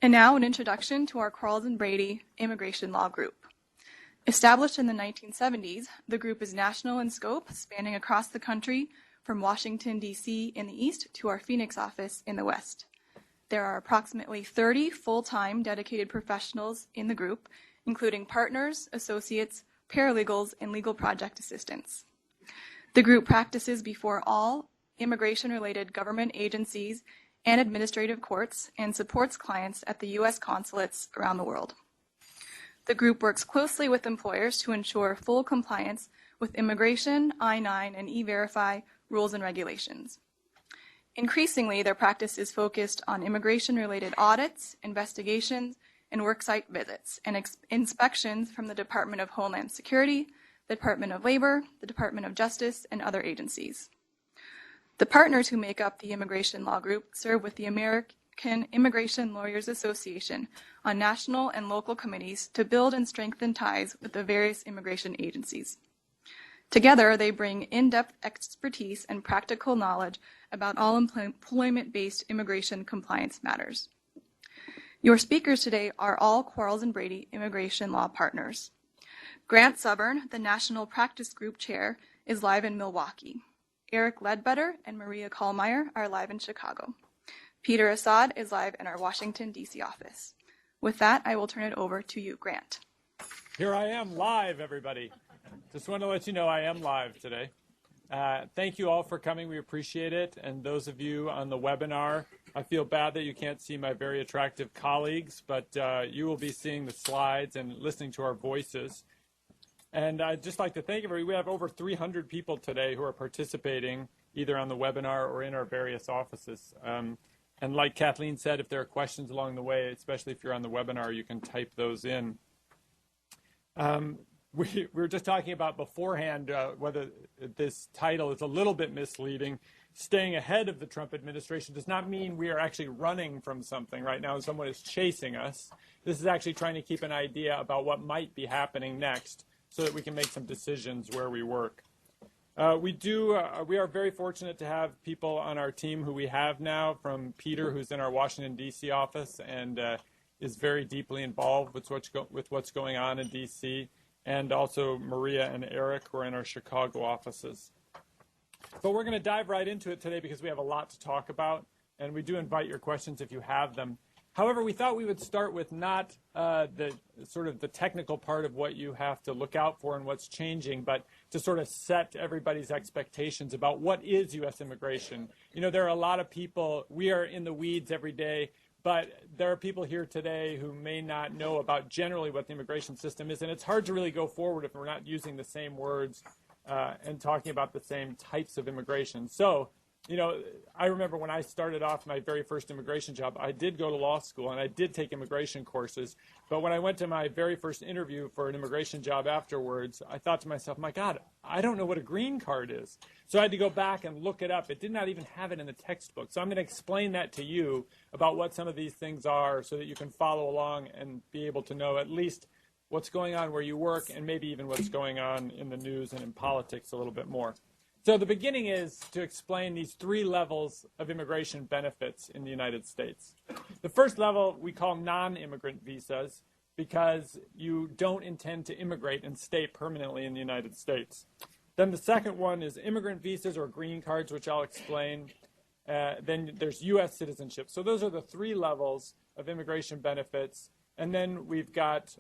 And now an introduction to our Quarles and Brady Immigration Law Group. Established in the 1970s, the group is national in scope, spanning across the country from Washington, D.C. in the east to our Phoenix office in the west. There are approximately 30 full-time dedicated professionals in the group, including partners, associates, paralegals, and legal project assistants. The group practices before all immigration-related government agencies and administrative courts and supports clients at the U.S. consulates around the world. The group works closely with employers to ensure full compliance with immigration, I-9, and E-Verify rules and regulations. Increasingly, their practice is focused on immigration-related audits, investigations, and worksite visits and inspections from the Department of Homeland Security, the Department of Labor, the Department of Justice, and other agencies. The partners who make up the Immigration Law Group serve with the American Immigration Lawyers Association on national and local committees to build and strengthen ties with the various immigration agencies. Together, they bring in-depth expertise and practical knowledge about all employment-based immigration compliance matters. Your speakers today are all Quarles and Brady Immigration Law partners. Grant Suburn, the National Practice Group Chair, is live in Milwaukee. Eric Ledbetter and Maria Kallmeyer are live in Chicago. Peter Assad is live in our Washington, D.C. office. With that, I will turn it over to you, Grant. Here I am live, everybody. Just want to let you know I am live today. Thank you all for coming. We appreciate it. And those of you on the webinar, I feel bad that you can't see my very attractive colleagues, but you will be seeing the slides and listening to our voices. And I'd just like to thank everybody. We have over 300 people today who are participating either on the webinar or in our various offices. And like Kathleen said, if there are questions along the way, especially if you're on the webinar, you can type those in. We were just talking about beforehand whether this title is a little bit misleading. Staying ahead of the Trump administration does not mean we are actually running from something right now and someone is chasing us. This is actually trying to keep an idea about what might be happening next so that we can make some decisions where we work. We are very fortunate to have people on our team who we have now, from Peter, who's in our Washington, D.C. office and is very deeply involved with what's going on in D.C., and also Maria and Eric, who are in our Chicago offices. But we're going to dive right into it today because we have a lot to talk about, and we do invite your questions if you have them. However, we thought we would start with not the technical part of what you have to look out for and what's changing, but to sort of set everybody's expectations about what is U.S. immigration. You know, there are a lot of people, we are in the weeds every day, but there are people here today who may not know about generally what the immigration system is, and it's hard to really go forward if we're not using the same words and talking about the same types of immigration. So, you know, I remember when I started off my very first immigration job, I did go to law school and I did take immigration courses. But when I went to my very first interview for an immigration job afterwards, I thought to myself, my God, I don't know what a green card is. So I had to go back and look it up. It did not even have it in the textbook. So I'm going to explain that to you about what some of these things are so that you can follow along and be able to know at least what's going on where you work and maybe even what's going on in the news and in politics a little bit more. So the beginning is to explain these three levels of immigration benefits in the United States. The first level we call non-immigrant visas because you don't intend to immigrate and stay permanently in the United States. Then the second one is immigrant visas or green cards, which I'll explain. Then there's U.S. citizenship. So those are the three levels of immigration benefits. And then we've got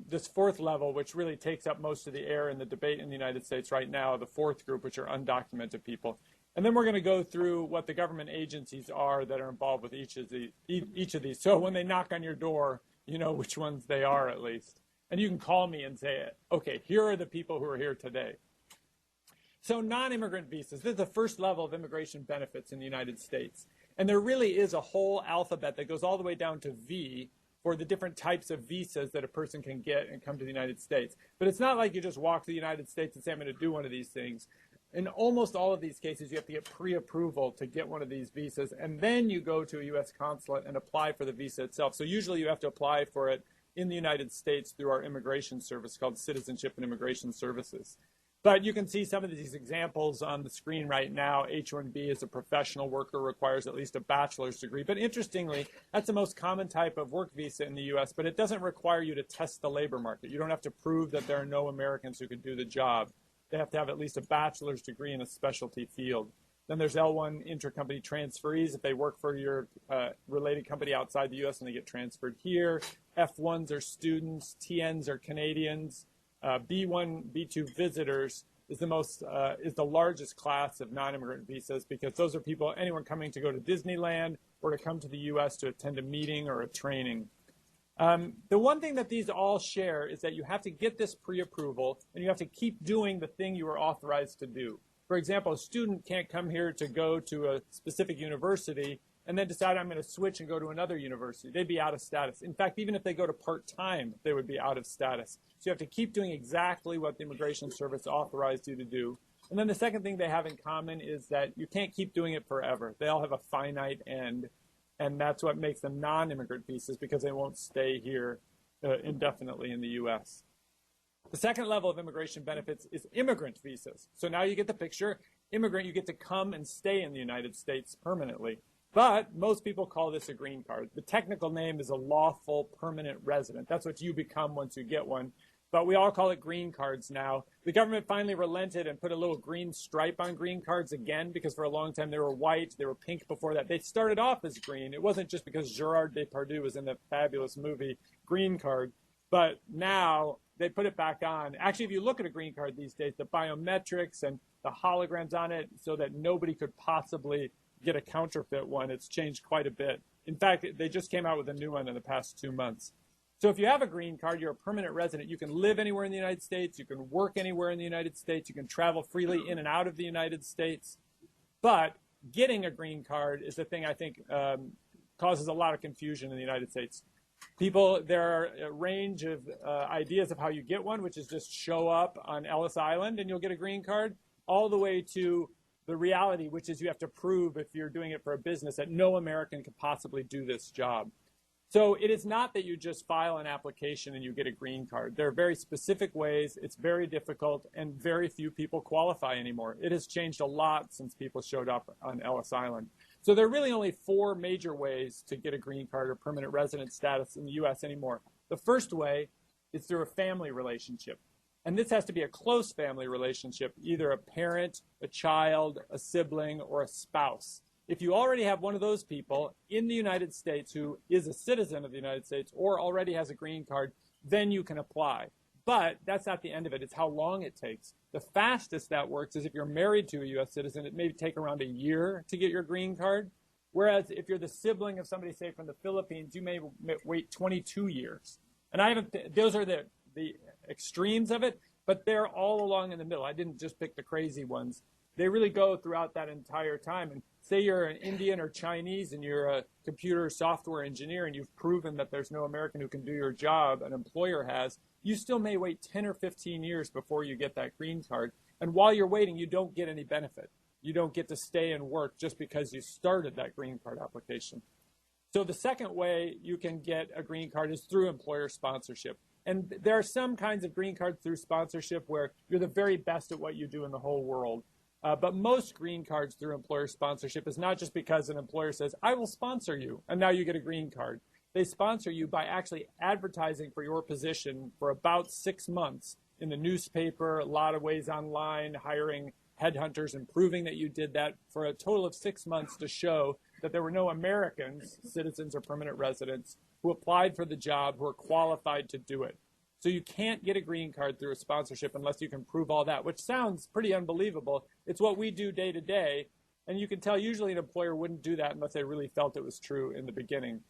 this fourth level, which really takes up most of the air in the debate in the United States right now, the fourth group, which are undocumented people. And then we're going to go through what the government agencies are that are involved with each of these. So when they knock on your door, you know which ones they are at least. And you can call me and say, okay, here are the people who are here today. So non-immigrant visas, this is the first level of immigration benefits in the United States. And there really is a whole alphabet that goes all the way down to V for the different types of visas that a person can get and come to the United States. But it's not like you just walk to the United States and say, I'm going to do one of these things. In almost all of these cases, you have to get pre-approval to get one of these visas, and then you go to a U.S. consulate and apply for the visa itself. So usually you have to apply for it in the United States through our immigration service called Citizenship and Immigration Services. But you can see some of these examples on the screen right now. H1B as a professional worker requires at least a bachelor's degree. But interestingly, that's the most common type of work visa in the U.S., but it doesn't require you to test the labor market. You don't have to prove that there are no Americans who could do the job. They have to have at least a bachelor's degree in a specialty field. Then there's L1 intercompany transferees if they work for your related company outside the U.S. and they get transferred here. F1s are students. TNs are Canadians. B1, B2 visitors is the largest class of non-immigrant visas because those are people, anyone coming to go to Disneyland or to come to the U.S. to attend a meeting or a training. The one thing that these all share is that you have to get this pre-approval and you have to keep doing the thing you were authorized to do. For example, a student can't come here to go to a specific university and then decide I'm going to switch and go to another university. They'd be out of status. In fact, even if they go to part-time, they would be out of status. So you have to keep doing exactly what the Immigration Service authorized you to do. And then the second thing they have in common is that you can't keep doing it forever. They all have a finite end, and that's what makes them non-immigrant visas because they won't stay here indefinitely in the U.S. The second level of immigration benefits is immigrant visas. So now you get the picture. Immigrant, you get to come and stay in the United States permanently. But most people call this a green card. The technical name is a lawful permanent resident. That's what you become once you get one. But we all call it green cards now. The government finally relented and put a little green stripe on green cards again because for a long time they were white, they were pink before that. They started off as green. It wasn't just because Gerard Depardieu was in the fabulous movie Green Card. But now they put it back on. Actually, if you look at a green card these days, the biometrics and the holograms on it so that nobody could possibly get a counterfeit one. It's changed quite a bit. In fact, they just came out with a new one in the past 2 months. So if you have a green card, you're a permanent resident. You can live anywhere in the United States. You can work anywhere in the United States. You can travel freely in and out of the United States. But getting a green card is the thing I think causes a lot of confusion in the United States. There are a range of ideas of how you get one, which is just show up on Ellis Island and you'll get a green card, all the way to the reality, which is you have to prove if you're doing it for a business that no American could possibly do this job. So it is not that you just file an application and you get a green card. There are very specific ways. It's very difficult, and very few people qualify anymore. It has changed a lot since people showed up on Ellis Island. So there are really only 4 major ways to get a green card or permanent resident status in the U.S. anymore. The first way is through a family relationship. And this has to be a close family relationship, either a parent, a child, a sibling, or a spouse. If you already have one of those people in the United States who is a citizen of the United States or already has a green card, then you can apply. But that's not the end of it. It's how long it takes. The fastest that works is if you're married to a U.S. citizen, it may take around a year to get your green card. Whereas if you're the sibling of somebody, say, from the Philippines, you may wait 22 years. And those are the extremes of it, but they're all along in the middle. I didn't just pick the crazy ones. They really go throughout that entire time. And say you're an Indian or Chinese and you're a computer software engineer and you've proven that there's no American who can do your job, an employer has, you still may wait 10 or 15 years before you get that green card. And while you're waiting, you don't get any benefit. You don't get to stay and work just because you started that green card application. So the second way you can get a green card is through employer sponsorship. And there are some kinds of green cards through sponsorship where you're the very best at what you do in the whole world. But most green cards through employer sponsorship is not just because an employer says, I will sponsor you, and now you get a green card. They sponsor you by actually advertising for your position for about 6 months in the newspaper, a lot of ways online, hiring headhunters and proving that you did that for a total of 6 months to show that there were no Americans, citizens or permanent residents, who applied for the job who are qualified to do it. So you can't get a green card through a sponsorship unless you can prove all that, which sounds pretty unbelievable. It's what we do day to day. And you can tell usually an employer wouldn't do that unless they really felt it was true in the beginning.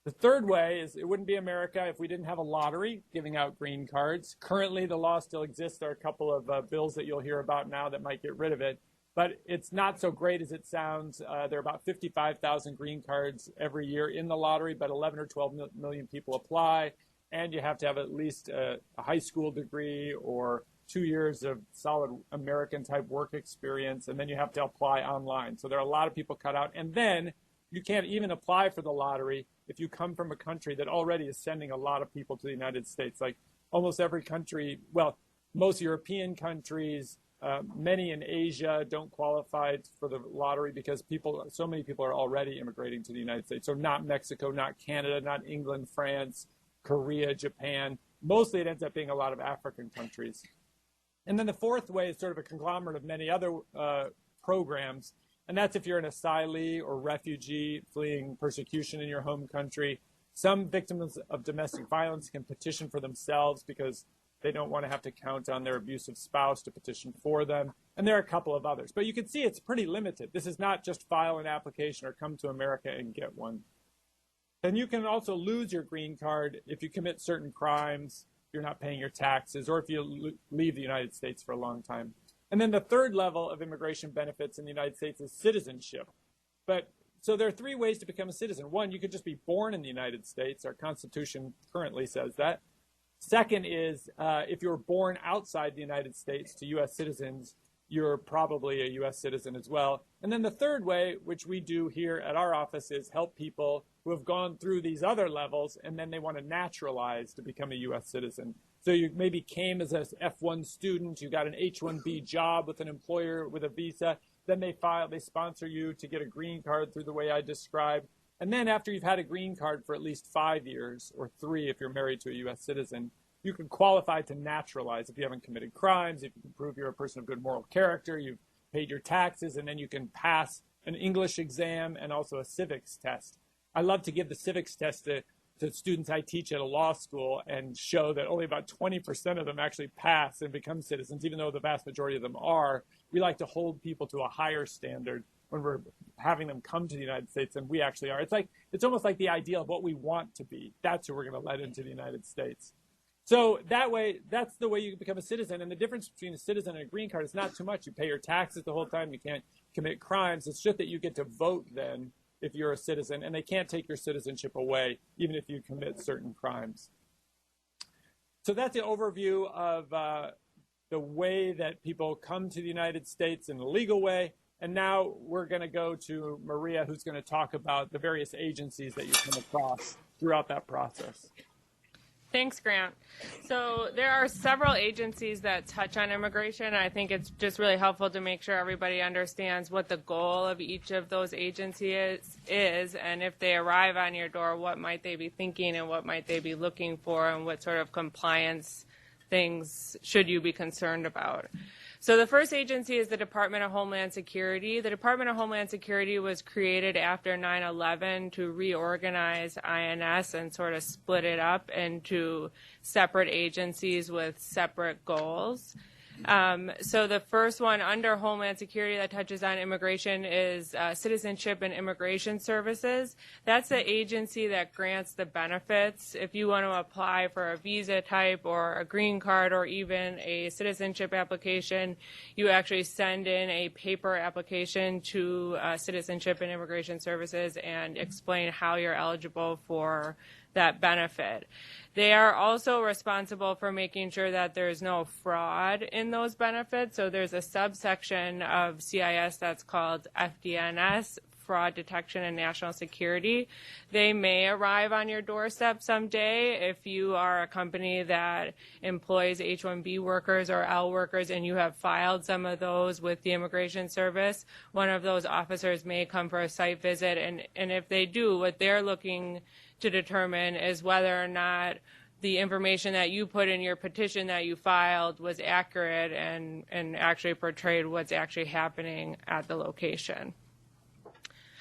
The third way is it wouldn't be America if we didn't have a lottery giving out green cards. Currently, the law still exists. There are a couple of bills that you'll hear about now that might get rid of it. But it's not so great as it sounds. There are about 55,000 green cards every year in the lottery, but 11 or 12 million people apply. And you have to have at least a high school degree or 2 years of solid American-type work experience, and then you have to apply online. So there are a lot of people cut out. And then you can't even apply for the lottery if you come from a country that already is sending a lot of people to the United States. Like almost every country, well, Most European countries, many in Asia don't qualify for the lottery because so many people are already immigrating to the United States. So not Mexico, not Canada, not England, France, Korea, Japan. Mostly it ends up being a lot of African countries. And then the fourth way is sort of a conglomerate of many other programs. And that's if you're an asylee or refugee fleeing persecution in your home country. Some victims of domestic violence can petition for themselves because they don't want to have to count on their abusive spouse to petition for them. And there are a couple of others. But you can see it's pretty limited. This is not just file an application or come to America and get one. And you can also lose your green card if you commit certain crimes, if you're not paying your taxes, or if you leave the United States for a long time. And then the third level of immigration benefits in the United States is citizenship. So there are three ways to become a citizen. One, you could just be born in the United States. Our Constitution currently says that. Second is if you're born outside the United States to U.S. citizens, you're probably a U.S. citizen as well. And then the third way, which we do here at our office, is help people who have gone through these other levels and then they want to naturalize to become a U.S. citizen. So you maybe came as an F1 student, you got an H1B job with an employer with a visa, then they sponsor you to get a green card through the way I described. And then after you've had a green card for at least 5 years, or 3 if you're married to a U.S. citizen, you can qualify to naturalize if you haven't committed crimes, if you can prove you're a person of good moral character, you've paid your taxes, and then you can pass an English exam and also a civics test. I love to give the civics test to students I teach at a law school and show that only about 20% of them actually pass and become citizens, even though the vast majority of them are. We like to hold people to a higher standard when we're having them come to the United States than we actually are. It's almost like the ideal of what we want to be. That's who we're going to let into the United States. So that's the way you become a citizen. And the difference between a citizen and a green card is not too much. You pay your taxes the whole time. You can't commit crimes. It's just that you get to vote then if you're a citizen, and they can't take your citizenship away even if you commit certain crimes. So that's the overview of the way that people come to the United States in a legal way. And now we're going to go to Maria, who's going to talk about the various agencies that you come across throughout that process. Thanks, Grant. So there are several agencies that touch on immigration. I think it's just really helpful to make sure everybody understands what the goal of each of those agencies is, and if they arrive on your door, what might they be thinking and what might they be looking for, and what sort of compliance things should you be concerned about. So the first agency is the Department of Homeland Security. The Department of Homeland Security was created after 9/11 to reorganize INS and sort of split it up into separate agencies with separate goals. So the first one under Homeland Security that touches on immigration is Citizenship and Immigration Services. That's the agency that grants the benefits. If you want to apply for a visa type or a green card or even a citizenship application, you actually send in a paper application to Citizenship and Immigration Services and explain how you're eligible for that benefit. They are also responsible for making sure that there's no fraud in those benefits. So there's a subsection of CIS that's called FDNS, Fraud Detection and National Security. They may arrive on your doorstep someday if you are a company that employs H1B workers or L workers and you have filed some of those with the Immigration Service. One of those officers may come for a site visit, and if they do, what they're looking to determine is whether or not the information that you put in your petition that you filed was accurate and actually portrayed what's actually happening at the location.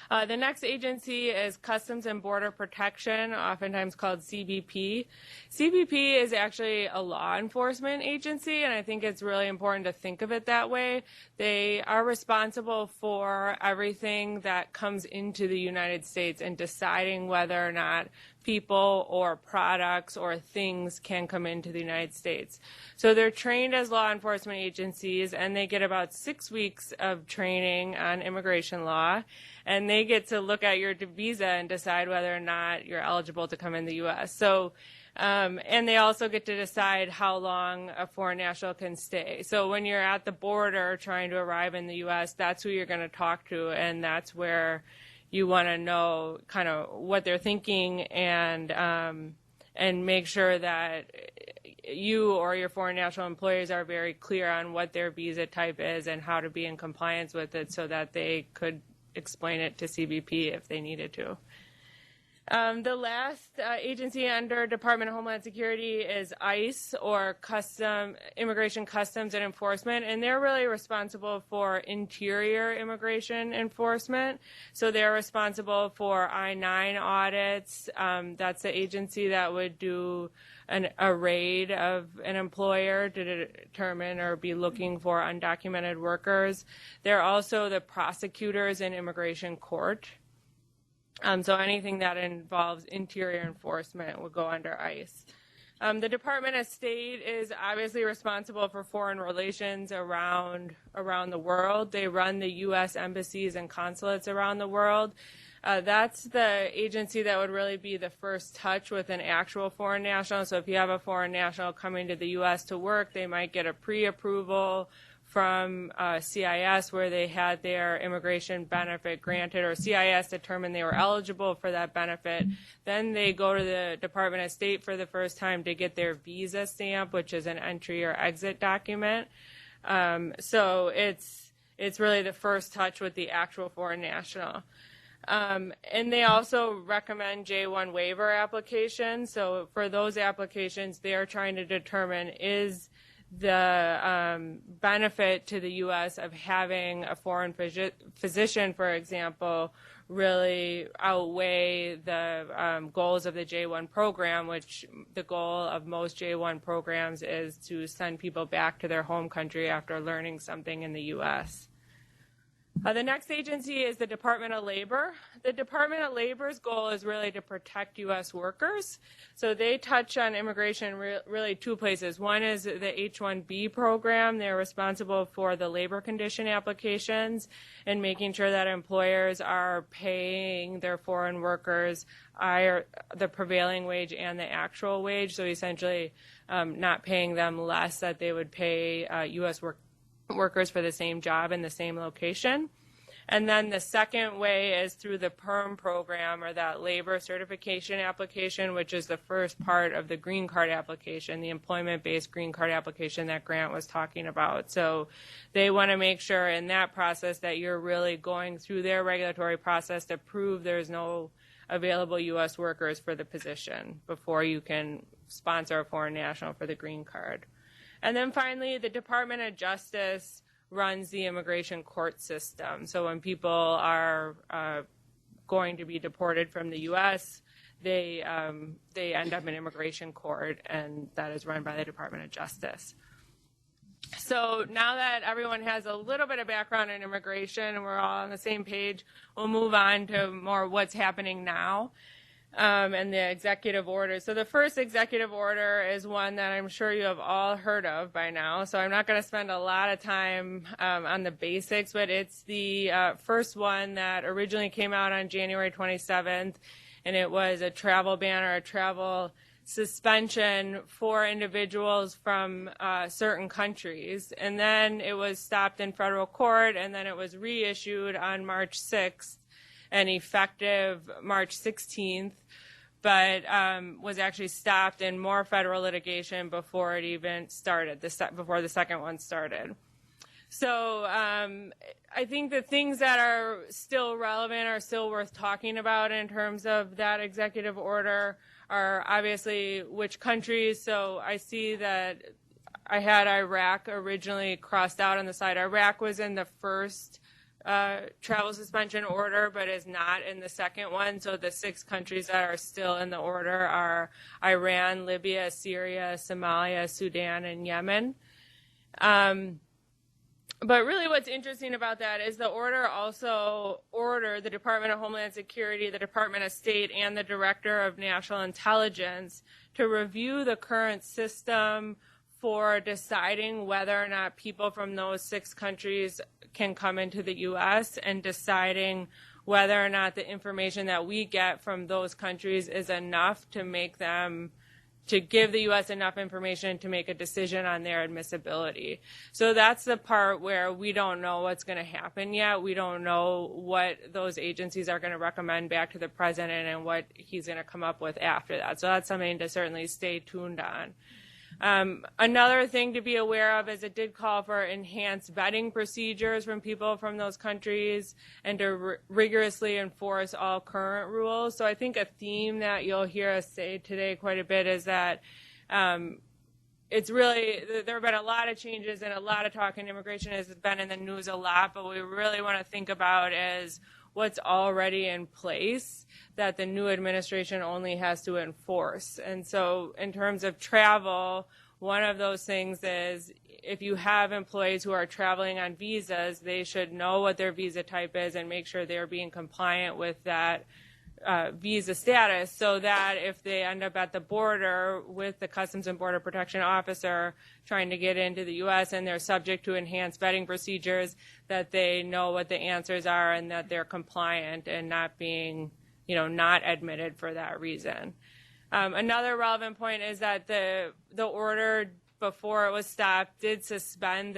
The next agency is Customs and Border Protection, oftentimes called CBP. CBP is actually a law enforcement agency, and I think it's really important to think of it that way. They are responsible for everything that comes into the United States and deciding whether or not people or products or things can come into the United States. So they're trained as law enforcement agencies, and they get about 6 weeks of training on immigration law, and they get to look at your visa and decide whether or not you're eligible to come in the U.S. So, and they also get to decide how long a foreign national can stay. So when you're at the border trying to arrive in the U.S., that's who you're going to talk to, and that's where you want to know kind of what they're thinking and make sure that you or your foreign national employers are very clear on what their visa type is and how to be in compliance with it so that they could explain it to CBP if they needed to. The last agency under Department of Homeland Security is ICE, or Immigration, Customs, and Enforcement, and they're really responsible for interior immigration enforcement. So they're responsible for I-9 audits. That's the agency that would do a raid of an employer to determine or be looking for undocumented workers. They're also the prosecutors in immigration court. So anything that involves interior enforcement would go under ICE. The Department of State is obviously responsible for foreign relations around the world. They run the U.S. embassies and consulates around the world. That's the agency that would really be the first touch with an actual foreign national. So if you have a foreign national coming to the U.S. to work, they might get a pre-approval from CIS where they had their immigration benefit granted, or CIS determined they were eligible for that benefit. Then they go to the Department of State for the first time to get their visa stamp, which is an entry or exit document. So it's really the first touch with the actual foreign national. And they also recommend J1 waiver applications. So for those applications, they're trying to determine is the benefit to the U.S. of having a foreign physician, for example, really outweigh the goals of the J1 program, which the goal of most J1 programs is to send people back to their home country after learning something in the U.S. The next agency is the Department of Labor. The Department of Labor's goal is really to protect U.S. workers. So they touch on immigration really two places. One is the H1B program. They're responsible for the labor condition applications and making sure that employers are paying their foreign workers the prevailing wage and the actual wage. So essentially not paying them less that they would pay U.S. workers for the same job in the same location. And then the second way is through the PERM program, or that labor certification application, which is the first part of the green card application, the employment-based green card application that Grant was talking about. So they want to make sure in that process that you're really going through their regulatory process to prove there's no available U.S. workers for the position before you can sponsor a foreign national for the green card. And then finally, the Department of Justice runs the immigration court system. So when people are going to be deported from the U.S., they end up in immigration court, and that is run by the Department of Justice. So now that everyone has a little bit of background in immigration and we're all on the same page, we'll move on to more what's happening now. And the executive order. So the first executive order is one that I'm sure you have all heard of by now. So I'm not going to spend a lot of time on the basics, but it's the first one that originally came out on January 27th, and it was a travel ban or a travel suspension for individuals from certain countries. And then it was stopped in federal court, and then it was reissued on March 6th. And effective March 16th, but was actually stopped in more federal litigation before it even started, before the second one started. So I think the things that are still relevant are still worth talking about in terms of that executive order are obviously which countries. So I see that I had Iraq originally crossed out on the side. Iraq was in the first travel suspension order, but is not in the second one. So the 6 countries that are still in the order are Iran, Libya, Syria, Somalia, Sudan, and Yemen. But really what's interesting about that is the order also ordered the Department of Homeland Security, the Department of State, and the Director of National Intelligence to review the current system for deciding whether or not people from those 6 countries can come into the U.S. and deciding whether or not the information that we get from those countries is enough to make them, to give the U.S. enough information to make a decision on their admissibility. So that's the part where we don't know what's going to happen yet. We don't know what those agencies are going to recommend back to the president and what he's going to come up with after that. So that's something to certainly stay tuned on. Another thing to be aware of is it did call for enhanced vetting procedures from people from those countries and to rigorously enforce all current rules. So I think a theme that you'll hear us say today quite a bit is that it's really, there have been a lot of changes and a lot of talk, and immigration has been in the news a lot, but what we really want to think about is what's already in place that the new administration only has to enforce. And so in terms of travel, one of those things is if you have employees who are traveling on visas, they should know what their visa type is and make sure they're being compliant with that visa status, so that if they end up at the border with the Customs and Border Protection officer trying to get into the U.S. and they're subject to enhanced vetting procedures, that they know what the answers are and that they're compliant and not being, not admitted for that reason. Another relevant point is that the order before it was stopped did suspend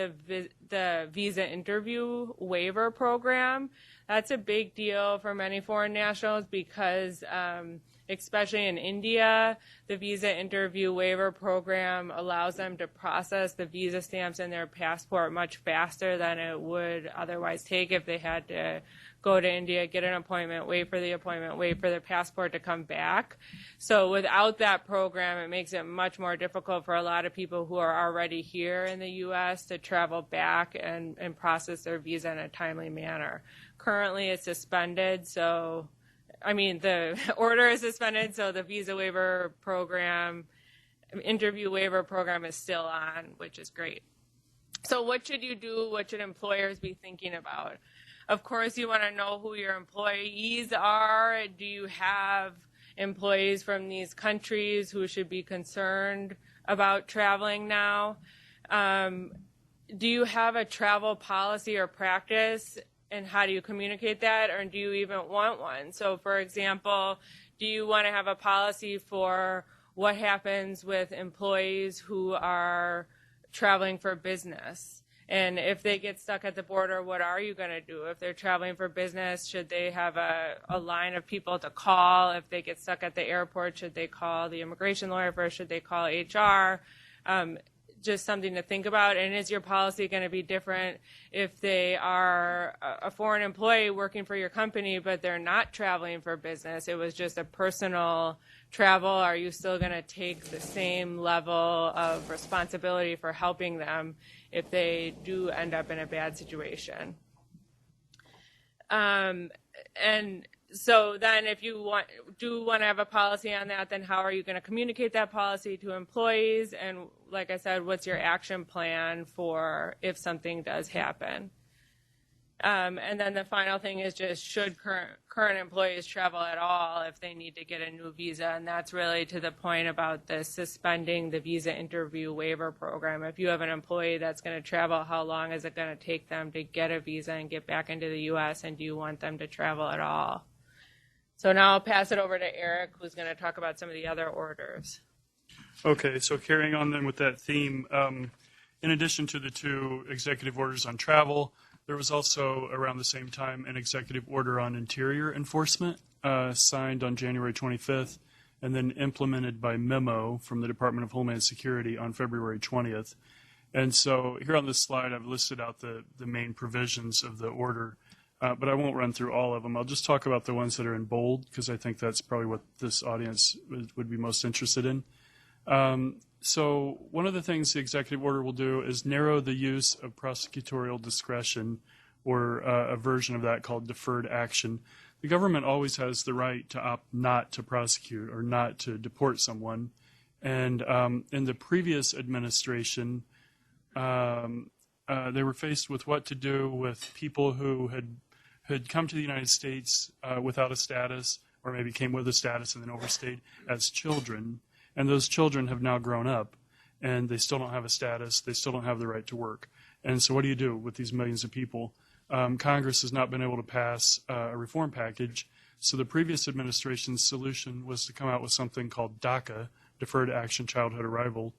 the visa interview waiver program. That's a big deal for many foreign nationals because, especially in India, the visa interview waiver program allows them to process the visa stamps in their passport much faster than it would otherwise take if they had to go to India, get an appointment, wait for their passport to come back. So without that program, it makes it much more difficult for a lot of people who are already here in the U.S. to travel back and process their visa in a timely manner. Currently, it's suspended, the order is suspended, so the visa waiver program, interview waiver program is still on, which is great. So what should you do? What should employers be thinking about? Of course, you want to know who your employees are. Do you have employees from these countries who should be concerned about traveling now? Do you have a travel policy or practice? And how do you communicate that, or do you even want one? So, for example, do you want to have a policy for what happens with employees who are traveling for business? And if they get stuck at the border, what are you going to do? If they're traveling for business, should they have a line of people to call? If they get stuck at the airport, should they call the immigration lawyer first? Should they call HR? Just something to think about. And is your policy going to be different if they are a foreign employee working for your company, but they're not traveling for business? It was just a personal travel. Are you still going to take the same level of responsibility for helping them if they do end up in a bad situation? And so then if you do want to have a policy on that, then how are you going to communicate that policy to employees? And like I said, what's your action plan for if something does happen? And then the final thing is just should current employees travel at all if they need to get a new visa? And that's really to the point about the suspending the visa interview waiver program. If you have an employee that's going to travel, how long is it going to take them to get a visa and get back into the U.S., and do you want them to travel at all? So now I'll pass it over to Eric, who's going to talk about some of the other orders. Okay, so carrying on then with that theme, in addition to the two executive orders on travel, there was also around the same time an executive order on interior enforcement signed on January 25th and then implemented by Memo from the Department of Homeland Security on February 20th. And so here on this slide, I've listed out the main provisions of the order. But I won't run through all of them. I'll just talk about the ones that are in bold because I think that's probably what this audience would be most interested in. So one of the things the executive order will do is narrow the use of prosecutorial discretion, or a version of that called deferred action. The government always has the right to opt not to prosecute or not to deport someone. And in the previous administration, they were faced with what to do with people who had come to the United States without a status, or maybe came with a status and then overstayed as children. And those children have now grown up, and they still don't have a status. They still don't have the right to work. And so what do you do with these millions of people? Congress has not been able to pass a reform package. So the previous administration's solution was to come out with something called DACA, Deferred Action Childhood Arrival.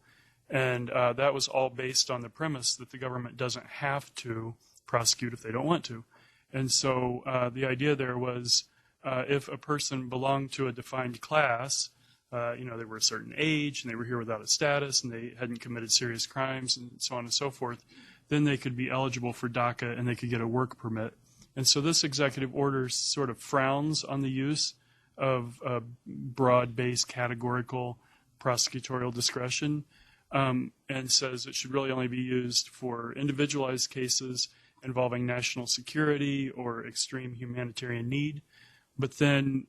And that was all based on the premise that the government doesn't have to prosecute if they don't want to. And so the idea there was if a person belonged to a defined class, they were a certain age and they were here without a status and they hadn't committed serious crimes and so on and so forth, then they could be eligible for DACA and they could get a work permit. And so this executive order sort of frowns on the use of broad-based categorical prosecutorial discretion and says it should really only be used for individualized cases involving national security or extreme humanitarian need. But then,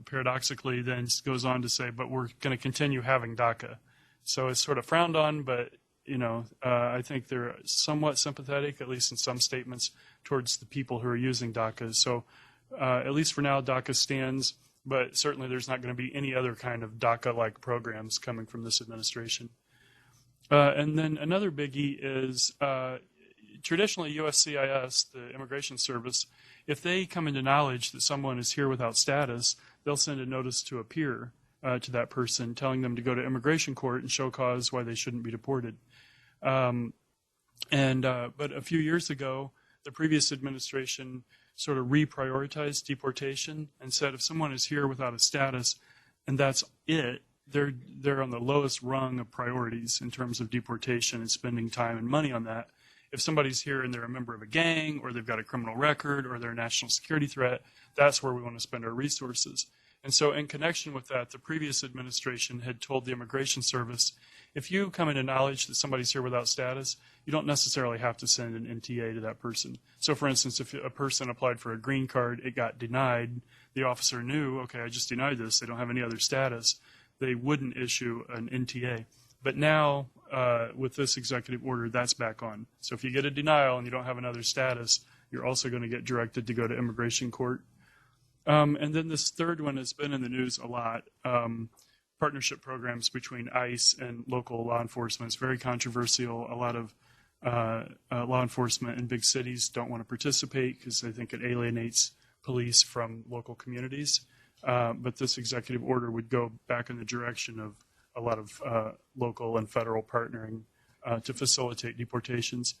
paradoxically, then goes on to say, but we're going to continue having DACA. So it's sort of frowned on, but, I think they're somewhat sympathetic, at least in some statements, towards the people who are using DACA. So at least for now, DACA stands, but certainly there's not going to be any other kind of DACA-like programs coming from this administration. And then another biggie is traditionally USCIS, the Immigration Service, if they come into knowledge that someone is here without status, they'll send a notice to appear to that person, telling them to go to immigration court and show cause why they shouldn't be deported. But a few years ago, the previous administration sort of reprioritized deportation and said if someone is here without a status and that's it, they're on the lowest rung of priorities in terms of deportation and spending time and money on that. If somebody's here and they're a member of a gang or they've got a criminal record or they're a national security threat, that's where we want to spend our resources. And so in connection with that, the previous administration had told the Immigration Service, if you come into knowledge that somebody's here without status, you don't necessarily have to send an NTA to that person. So for instance, if a person applied for a green card, it got denied, the officer knew, okay, I just denied this, they don't have any other status, they wouldn't issue an NTA. But now, with this executive order, that's back on. So if you get a denial and you don't have another status, you're also going to get directed to go to immigration court. And then this third one has been in the news a lot. Partnership programs between ICE and local law enforcement. It's very controversial. A lot of law enforcement in big cities don't want to participate because they think it alienates police from local communities. But this executive order would go back in the direction of a lot of local and federal partnering to facilitate deportations.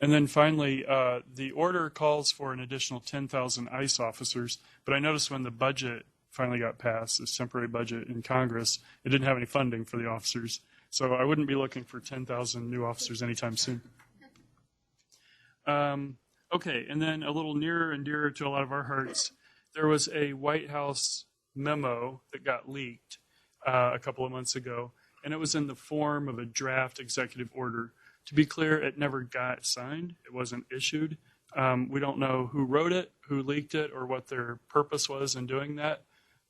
And then finally, the order calls for an additional 10,000 ICE officers, but I noticed when the budget finally got passed, this temporary budget in Congress, it didn't have any funding for the officers. So I wouldn't be looking for 10,000 new officers anytime soon. Okay, and then a little nearer and dearer to a lot of our hearts, there was a White House memo that got leaked a couple of months ago, and it was in the form of a draft executive order. To be clear, it never got signed. It wasn't issued. We don't know who wrote it, who leaked it, or what their purpose was in doing that.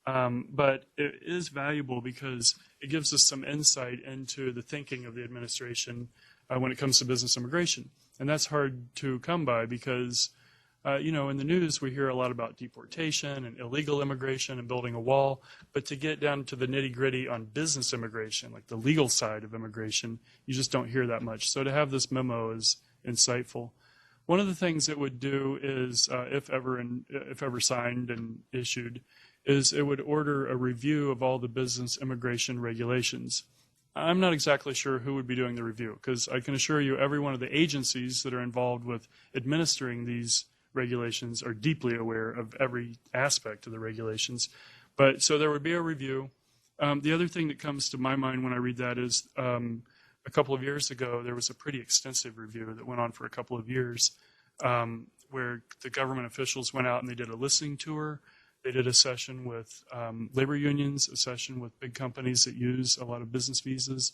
But it is valuable because it gives us some insight into the thinking of the administration when it comes to business immigration. And that's hard to come by because, in the news we hear a lot about deportation and illegal immigration and building a wall. But to get down to the nitty-gritty on business immigration, like the legal side of immigration, you just don't hear that much. So to have this memo is insightful. One of the things it would do is, if ever signed and issued, is it would order a review of all the business immigration regulations. I'm not exactly sure who would be doing the review, because I can assure you every one of the agencies that are involved with administering these regulations are deeply aware of every aspect of the regulations. But so there would be a review. The other thing that comes to my mind when I read that is a couple of years ago, there was a pretty extensive review that went on for a couple of years where the government officials went out and they did a listening tour. They did a session with labor unions, a session with big companies that use a lot of business visas,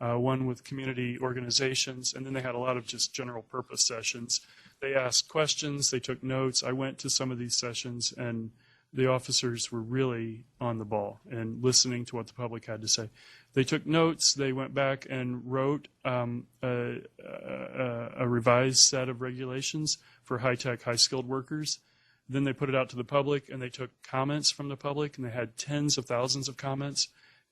one with community organizations, and then they had a lot of just general purpose sessions. They asked questions, they took notes. I went to some of these sessions, and the officers were really on the ball and listening to what the public had to say. They took notes. They went back and wrote a revised set of regulations for high-tech, high-skilled workers. Then they put it out to the public, and they took comments from the public, and they had tens of thousands of comments,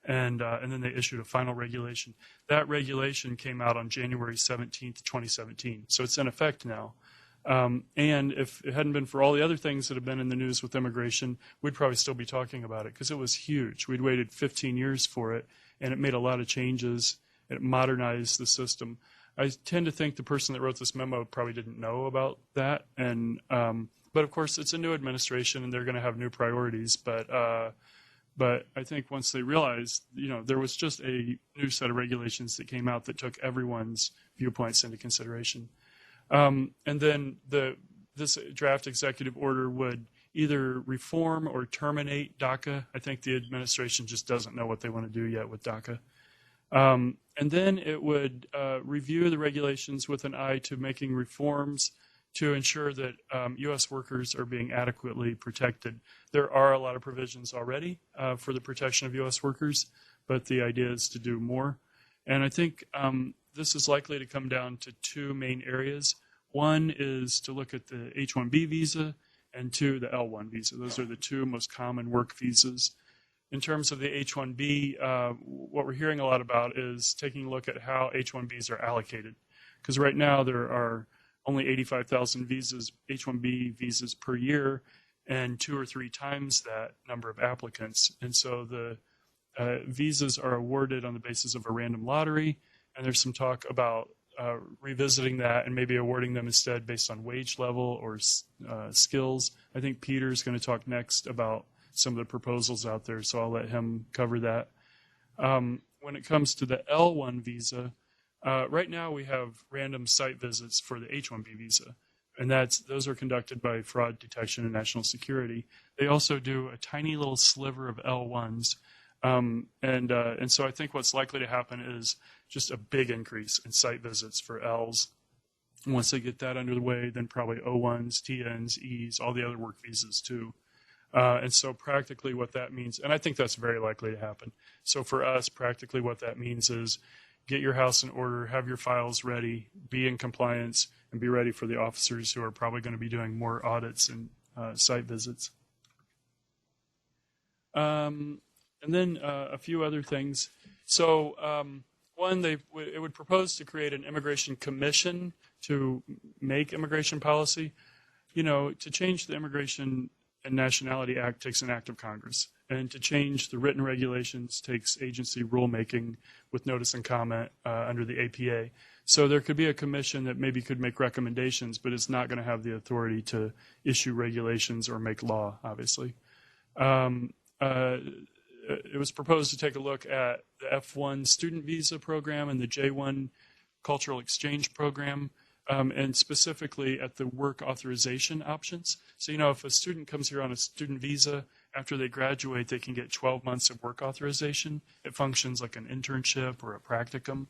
and then they issued a final regulation. That regulation came out on January 17th, 2017, so it's in effect now. And if it hadn't been for all the other things that have been in the news with immigration, we'd probably still be talking about it because it was huge. We'd waited 15 years for it, and it made a lot of changes. It modernized the system. I tend to think the person that wrote this memo probably didn't know about that, and but of course it's a new administration and they're going to have new priorities. But But I think once they realized, there was just a new set of regulations that came out that took everyone's viewpoints into consideration. And then this draft executive order would either reform or terminate DACA. I think the administration just doesn't know what they want to do yet with DACA. And then it would review the regulations with an eye to making reforms to ensure that U.S. workers are being adequately protected. There are a lot of provisions already for the protection of U.S. workers, but the idea is to do more. And I think this is likely to come down to two main areas. One is to look at the H1B visa, and two, the L1 visa. Those are the two most common work visas. In terms of the H1B, what we're hearing a lot about is taking a look at how H1Bs are allocated. Because right now there are only 85,000 visas, H1B visas per year, and 2 or 3 times that number of applicants. And so the visas are awarded on the basis of a random lottery, and there's some talk about revisiting that and maybe awarding them instead based on wage level or skills. I think Peter's going to talk next about some of the proposals out there, so I'll let him cover that. When it comes to the L1 visa, right now we have random site visits for the H1B visa, and those are conducted by Fraud Detection and National Security. They also do a tiny little sliver of L1s, and so I think what's likely to happen is just a big increase in site visits for Ls. Once they get that under the way, then probably O1s, TNs, Es, all the other work visas too. And so practically what that means, and I think that's very likely to happen. So for us, practically what that means is get your house in order, have your files ready, be in compliance, and be ready for the officers who are probably going to be doing more audits and site visits. And then a few other things. So one, it would propose to create an immigration commission to make immigration policy. To change the Immigration and Nationality Act takes an act of Congress. And to change the written regulations takes agency rulemaking with notice and comment under the APA. So there could be a commission that maybe could make recommendations, but it's not going to have the authority to issue regulations or make law, obviously. It was proposed to take a look at the F1 student visa program and the J1 cultural exchange program, and specifically at the work authorization options. So, if a student comes here on a student visa, after they graduate, they can get 12 months of work authorization. It functions like an internship or a practicum.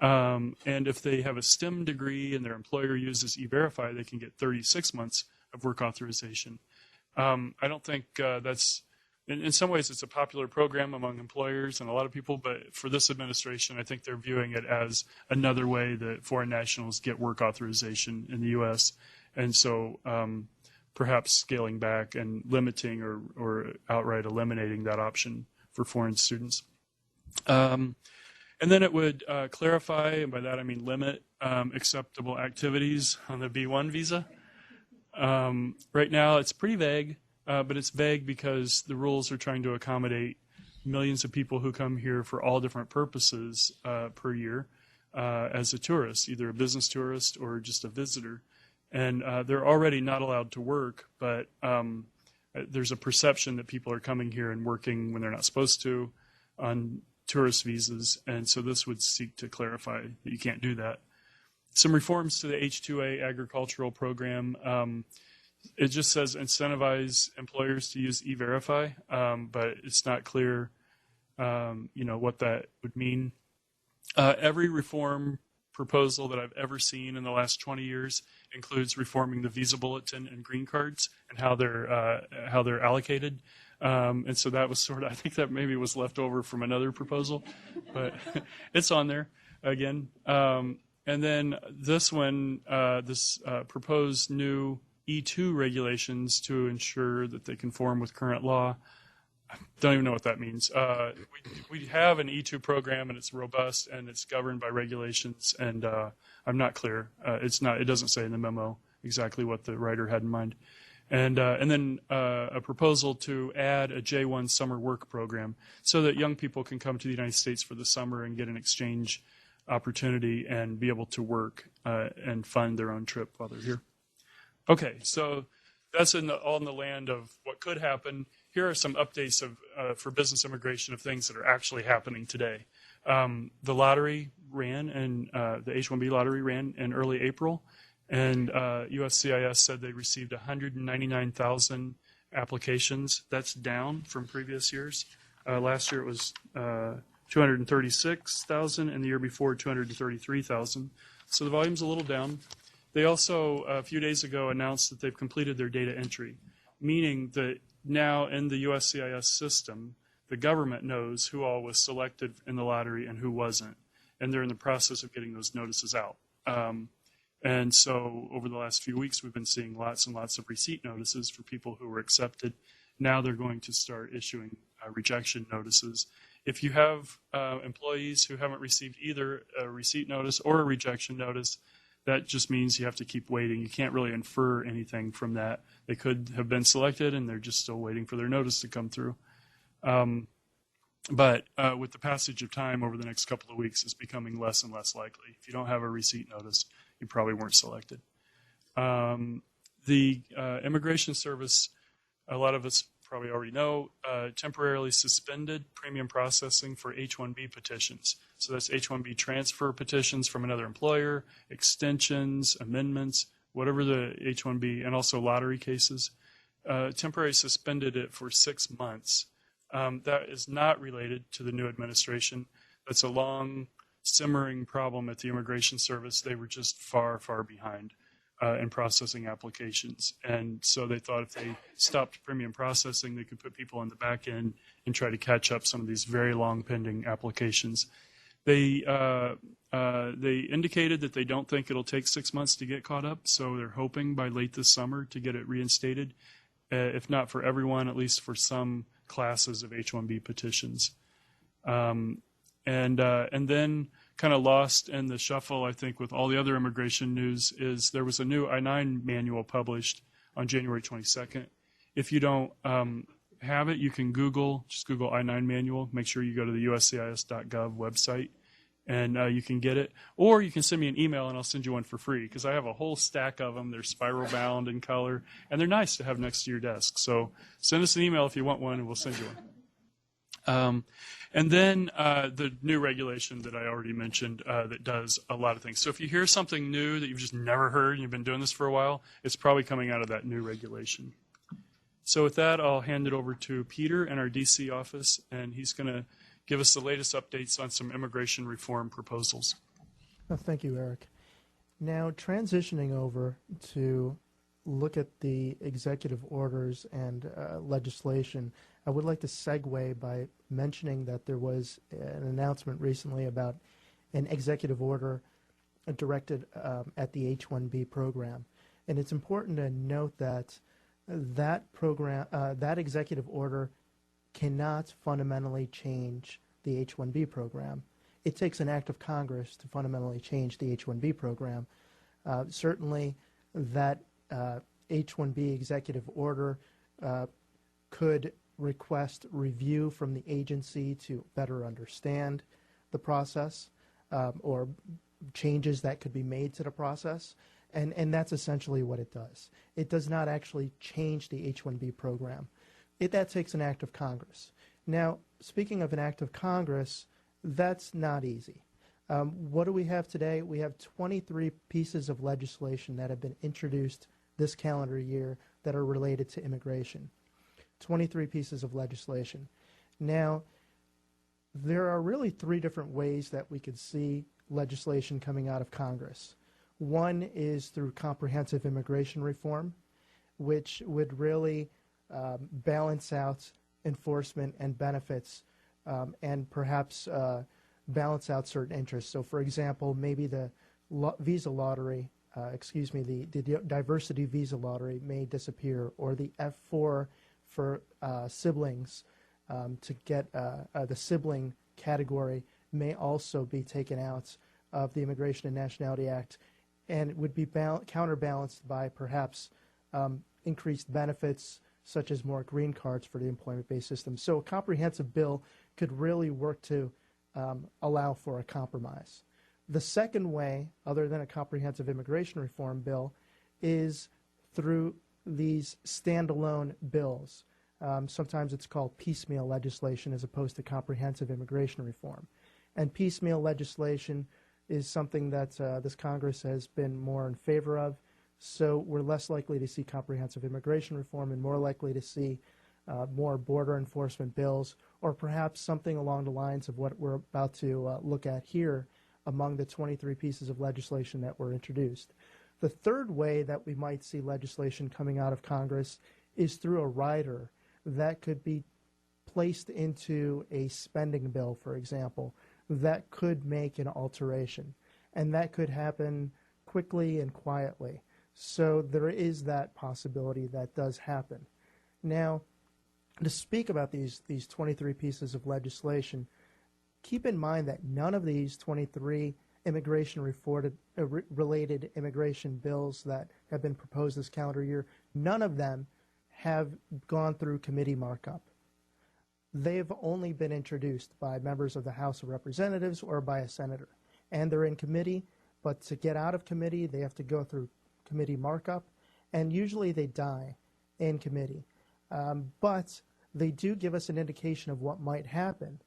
And if they have a STEM degree and their employer uses E-Verify, they can get 36 months of work authorization. I don't think that's... In some ways, it's a popular program among employers and a lot of people, but for this administration, I think they're viewing it as another way that foreign nationals get work authorization in the U.S., and so perhaps scaling back and limiting or outright eliminating that option for foreign students. And then it would clarify, and by that I mean limit, acceptable activities on the B1 visa. Right now, it's pretty vague. But it's vague because the rules are trying to accommodate millions of people who come here for all different purposes per year as a tourist, either a business tourist or just a visitor. And they're already not allowed to work, but there's a perception that people are coming here and working when they're not supposed to on tourist visas. And so this would seek to clarify that you can't do that. Some reforms to the H2A agricultural program. It just says incentivize employers to use E-Verify, but it's not clear, what that would mean. Every reform proposal that I've ever seen in the last 20 years includes reforming the visa bulletin and green cards and how they're allocated. And so that was I think that maybe was left over from another proposal, but it's on there again. And then this one, proposed new E2 regulations to ensure that they conform with current law. I don't even know what that means. We have an E2 program, and it's robust, and it's governed by regulations, and I'm not clear. It doesn't say in the memo exactly what the writer had in mind. And then a proposal to add a J1 summer work program so that young people can come to the United States for the summer and get an exchange opportunity and be able to work and fund their own trip while they're here. Okay, so that's all in the land of what could happen. here are some updates for business immigration of things that are actually happening today. The lottery ran, and the H1B lottery ran in early April, and USCIS said they received 199,000 applications. That's down from previous years. Last year it was 236,000, and the year before 233,000. So the volume's a little down. They also, a few days ago, announced that they've completed their data entry, meaning that now in the USCIS system, the government knows who all was selected in the lottery and who wasn't, and they're in the process of getting those notices out. And so over the last few weeks, we've been seeing lots and lots of receipt notices for people who were accepted. Now they're going to start issuing rejection notices. If you have employees who haven't received either a receipt notice or a rejection notice, that just means you have to keep waiting. You can't really infer anything from that. They could have been selected, and they're just still waiting for their notice to come through. But with the passage of time over the next couple of weeks, it's becoming less and less likely. If you don't have a receipt notice, you probably weren't selected. The Immigration Service, a lot of us probably already know, temporarily suspended premium processing for H1B petitions. So that's H1B transfer petitions from another employer, extensions, amendments, whatever the H1B, and also lottery cases. Temporarily suspended it for 6 months. That is not related to the new administration. That's a long, simmering problem at the Immigration Service. They were just far, far behind in processing applications. And so they thought if they stopped premium processing, they could put people on the back end and try to catch up some of these very long pending applications. They indicated that they don't think it'll take 6 months to get caught up, so they're hoping by late this summer to get it reinstated, if not for everyone, at least for some classes of H-1B petitions. And then kind of lost in the shuffle, I think, with all the other immigration news is there was a new I-9 manual published on January 22nd. If you don't have it, you can just Google I-9 manual. Make sure you go to the uscis.gov website, and you can get it. Or you can send me an email, and I'll send you one for free, because I have a whole stack of them. They're spiral bound in color, and they're nice to have next to your desk. So send us an email if you want one, and we'll send you one. And then the new regulation that I already mentioned that does a lot of things. So if you hear something new that you've just never heard and you've been doing this for a while, it's probably coming out of that new regulation. So with that, I'll hand it over to Peter in our DC office, and he's going to give us the latest updates on some immigration reform proposals. Oh, thank you, Eric. Now, transitioning over to look at the executive orders and legislation, I would like to segue by mentioning that there was an announcement recently about an executive order directed at the H-1B program. And it's important to note that that program, that executive order cannot fundamentally change the H-1B program. It takes an act of Congress to fundamentally change the H-1B program. Certainly, that H-1B executive order could request review from the agency to better understand the process or changes that could be made to the process. And that's essentially what it does. It does not actually change the H-1B program. That takes an act of Congress. Now, speaking of an act of Congress, that's not easy. What do we have today? We have 23 pieces of legislation that have been introduced this calendar year that are related to immigration. 23 pieces of legislation. Now, there are really three different ways that we could see legislation coming out of Congress. One is through comprehensive immigration reform, which would really balance out enforcement and benefits and perhaps balance out certain interests. So, for example, maybe the visa lottery, the diversity visa lottery may disappear, or the F4 for siblings to get the sibling category may also be taken out of the Immigration and Nationality Act, and it would be counterbalanced by perhaps increased benefits such as more green cards for the employment-based system. So a comprehensive bill could really work to allow for a compromise. The second way, other than a comprehensive immigration reform bill, is through these standalone bills. Sometimes it's called piecemeal legislation as opposed to comprehensive immigration reform. And piecemeal legislation is something that this Congress has been more in favor of. So we're less likely to see comprehensive immigration reform and more likely to see more border enforcement bills, or perhaps something along the lines of what we're about to look at here among the 23 pieces of legislation that were introduced. The third way that we might see legislation coming out of Congress is through a rider that could be placed into a spending bill, for example, that could make an alteration. And that could happen quickly and quietly. So there is that possibility that does happen. Now, to speak about these 23 pieces of legislation, keep in mind that none of these 23 related immigration bills that have been proposed this calendar year, none of them have gone through committee markup. They've only been introduced by members of the House of Representatives or by a senator. And they're in committee, but to get out of committee, they have to go through committee markup, and usually they die in committee. But they do give us an indication of what might happen.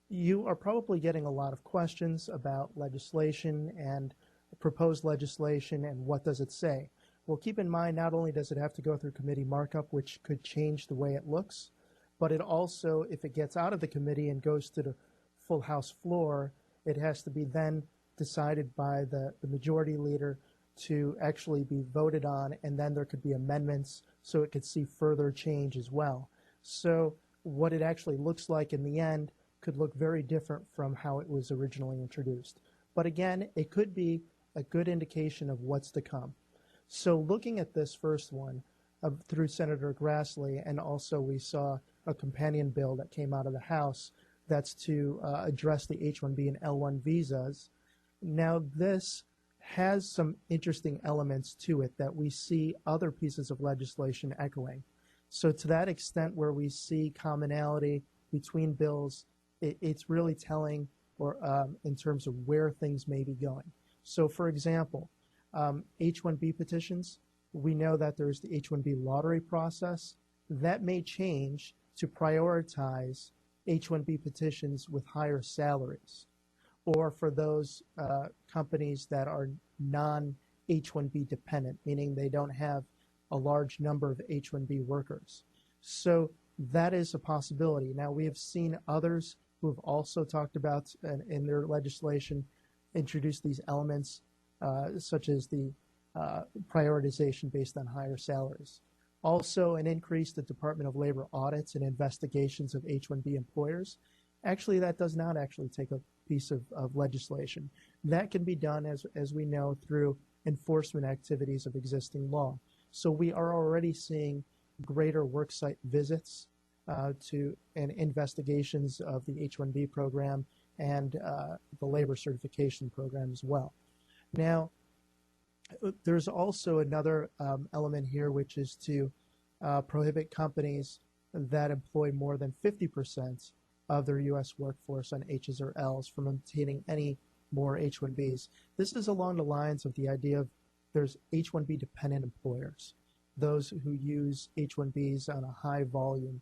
You are probably getting a lot of questions about legislation and proposed legislation and what does it say. Well, keep in mind, not only does it have to go through committee markup, which could change the way it looks, but it also, if it gets out of the committee and goes to the full House floor, it has to be then decided by the majority leader to actually be voted on, and then there could be amendments so it could see further change as well. So what it actually looks like in the end could look very different from how it was originally introduced. But again, it could be a good indication of what's to come. So looking at this first one through Senator Grassley, and also we saw a companion bill that came out of the House that's to address the H1B and L1 visas. Now this has some interesting elements to it that we see other pieces of legislation echoing. So to that extent where we see commonality between bills, it's really telling or in terms of where things may be going. So for example, H1B petitions, we know that there's the H1B lottery process. That may change to prioritize H1B petitions with higher salaries, or for those companies that are non-H1B dependent, meaning they don't have a large number of H1B workers. So that is a possibility. Now, we have seen others who have also talked about in their legislation introduce these elements, such as the prioritization based on higher salaries. Also, an increase to Department of Labor audits and investigations of H1B employers. Actually, that does not actually take a piece of legislation. That can be done, as we know, through enforcement activities of existing law. So we are already seeing greater worksite visits and investigations of the H1B program and the labor certification program as well. Now, there's also another element here, which is to prohibit companies that employ more than 50% of their U.S. workforce on H's or L's from obtaining any more H1Bs. This is along the lines of the idea of there's H1B dependent employers, those who use H1Bs on a high volume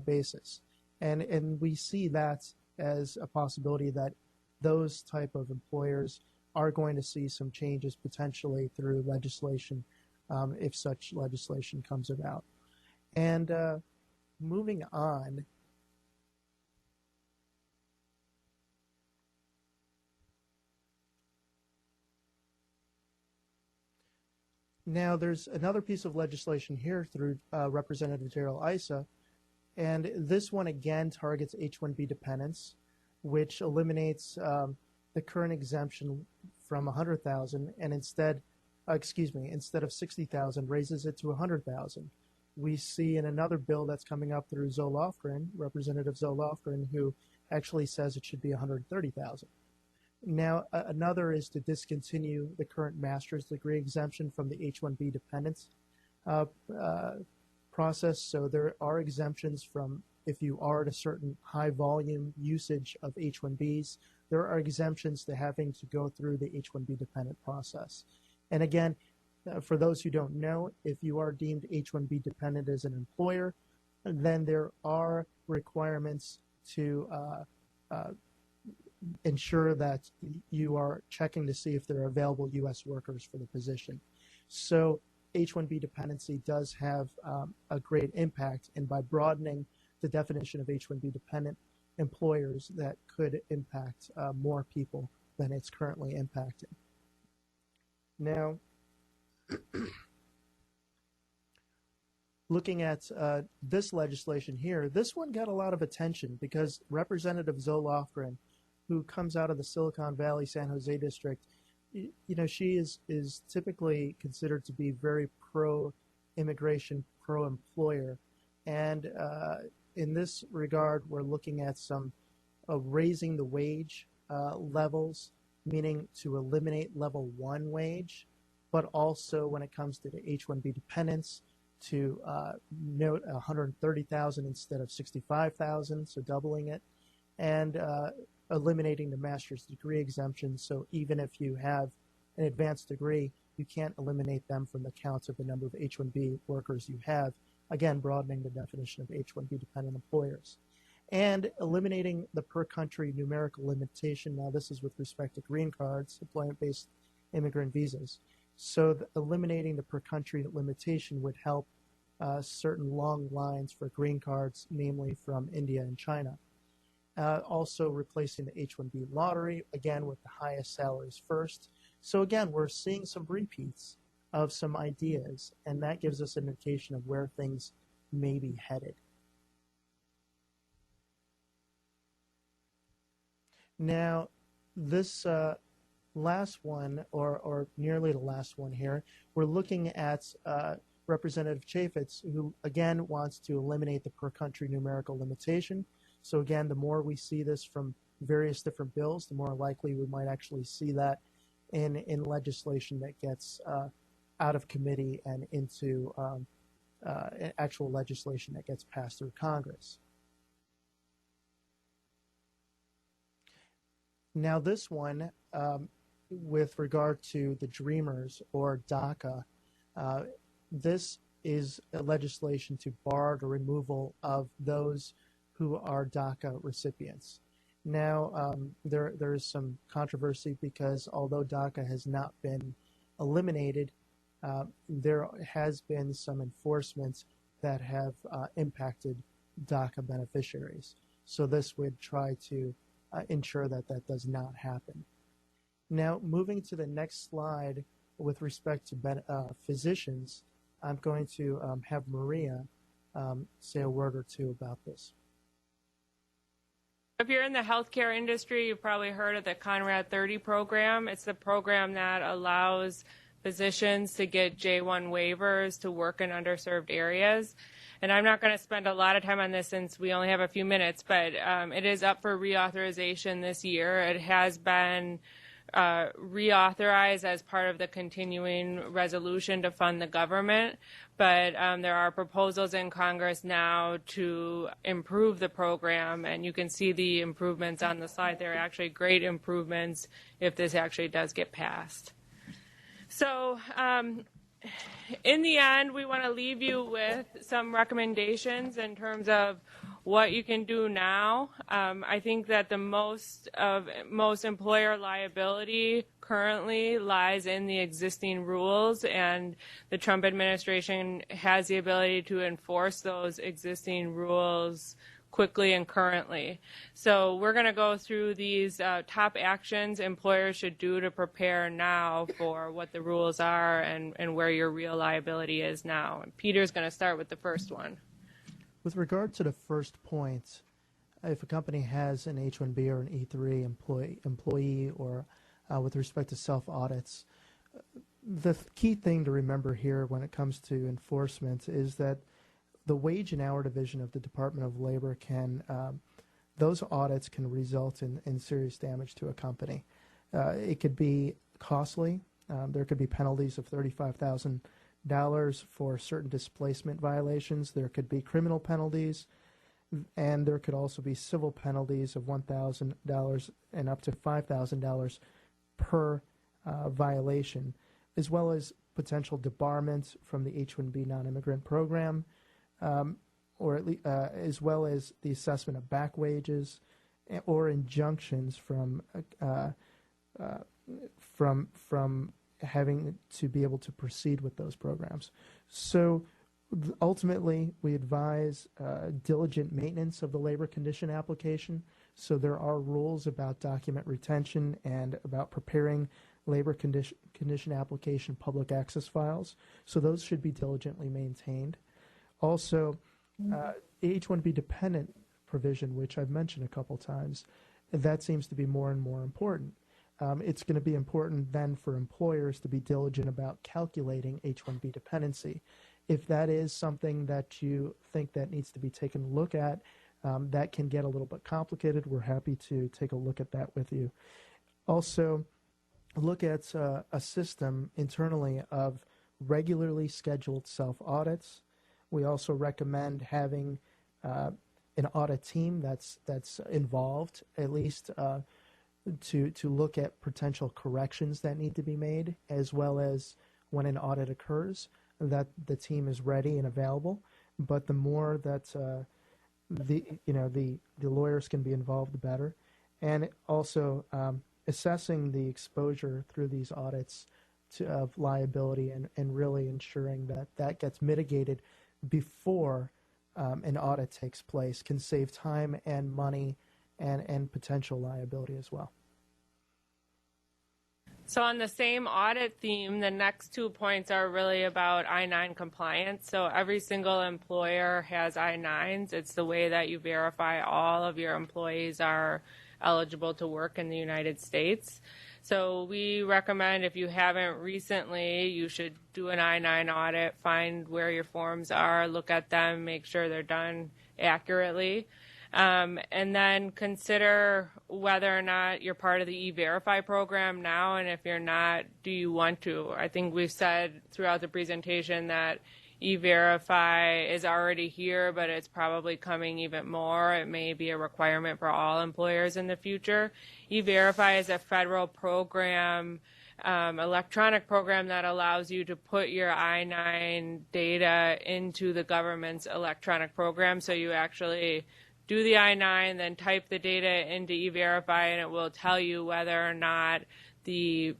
basis. And we see that as a possibility that those type of employers are going to see some changes potentially through legislation if such legislation comes about. And moving on, now there's another piece of legislation here through Representative Darrell Issa, and this one again targets H1B dependents, which eliminates the current exemption from 100,000 and instead of 60,000 raises it to 100,000. We see in another bill that's coming up through Zoe Lofgren, Representative Zoe Lofgren, who actually says it should be 130,000. Now, another is to discontinue the current master's degree exemption from the H1B dependents process. So there are exemptions from if you are at a certain high volume usage of H1Bs. There are exemptions to having to go through the H1B dependent process. And again, for those who don't know, if you are deemed H1B dependent as an employer, then there are requirements to ensure that you are checking to see if there are available U.S. workers for the position. So H-1B dependency does have a great impact, and by broadening the definition of H-1B dependent employers, that could impact more people than it's currently impacting. Now, looking at this legislation here, this one got a lot of attention because Representative Zoe Lofgren, who comes out of the Silicon Valley, San Jose district, you know, she is typically considered to be very pro-immigration, pro-employer. And in this regard, we're looking at some raising the wage levels, meaning to eliminate level 1 wage, but also when it comes to the H-1B dependents, to note 130,000 instead of 65,000, so doubling it, and eliminating the master's degree exemption. So even if you have an advanced degree, you can't eliminate them from the count of the number of H-1B workers you have, again, broadening the definition of H-1B dependent employers. And eliminating the per-country numerical limitation. Now, this is with respect to green cards, employment-based immigrant visas. So eliminating the per-country limitation would help certain long lines for green cards, namely from India and China. Also replacing the H-1B lottery, again, with the highest salaries first. So again, we're seeing some repeats of some ideas, and that gives us an indication of where things may be headed. Now, this last one, or nearly the last one here, we're looking at Representative Chaffetz, who again wants to eliminate the per-country numerical limitation. So again, the more we see this from various different bills, the more likely we might actually see that in legislation that gets out of committee and into actual legislation that gets passed through Congress. Now this one, with regard to the Dreamers or DACA, this is a legislation to bar the removal of those who are DACA recipients. Now, there is some controversy because although DACA has not been eliminated, there has been some enforcement that have impacted DACA beneficiaries. So this would try to ensure that that does not happen. Now, moving to the next slide with respect to physicians, I'm going to have Maria say a word or two about this. If you're in the healthcare industry, you've probably heard of the Conrad 30 program. It's the program that allows physicians to get J1 waivers to work in underserved areas. And I'm not going to spend a lot of time on this since we only have a few minutes, but it is up for reauthorization this year. It has been reauthorized as part of the continuing resolution to fund the government, but there are proposals in Congress now to improve the program, and you can see the improvements on the slide. They're actually great improvements if this actually does get passed. So in the end, we want to leave you with some recommendations in terms of what you can do now. I think that the most employer liability currently lies in the existing rules, and the Trump administration has the ability to enforce those existing rules quickly and currently. So we're going to go through these top actions employers should do to prepare now for what the rules are and where your real liability is now. And Peter's going to start with the first one. With regard to the first point, if a company has an H-1B or an E-3 employee or with respect to self-audits, the key thing to remember here when it comes to enforcement is that the wage and hour division of the Department of Labor those audits can result in serious damage to a company. It could be costly. There could be penalties of $35,000 for certain displacement violations. There could be criminal penalties, and there could also be civil penalties of $1,000 and up to $5,000 per violation, as well as potential debarment from the H-1B non-immigrant program. or at least, as well as the assessment of back wages or injunctions from having to be able to proceed with those programs. So ultimately, we advise diligent maintenance of the labor condition application. So there are rules about document retention and about preparing labor condition application public access files. So those should be diligently maintained. Also, H1B dependent provision, which I've mentioned a couple times, that seems to be more and more important. It's going to be important then for employers to be diligent about calculating H1B dependency. If that is something that you think that needs to be taken a look at, that can get a little bit complicated. We're happy to take a look at that with you. Also, look at a system internally of regularly scheduled self-audits. We also recommend having an audit team that's involved, at least to look at potential corrections that need to be made, as well as when an audit occurs, that the team is ready and available. But the more that the lawyers can be involved, the better. And also assessing the exposure through these audits of liability and really ensuring that that gets mitigated before an audit takes place can save time and money and potential liability as well. So on the same audit theme, the next 2 points are really about I-9 compliance. So every single employer has I-9s. It's the way that you verify all of your employees are eligible to work in the United States. So we recommend, if you haven't recently, you should do an I-9 audit, find where your forms are, look at them, make sure they're done accurately. And then consider whether or not you're part of the E-Verify program now, and if you're not, do you want to? I think we've said throughout the presentation that E-Verify is already here, but it's probably coming even more. It may be a requirement for all employers in the future. E-Verify is a federal program, electronic program that allows you to put your I-9 data into the government's electronic program. So you actually do the I-9, then type the data into E-Verify, and it will tell you whether or not the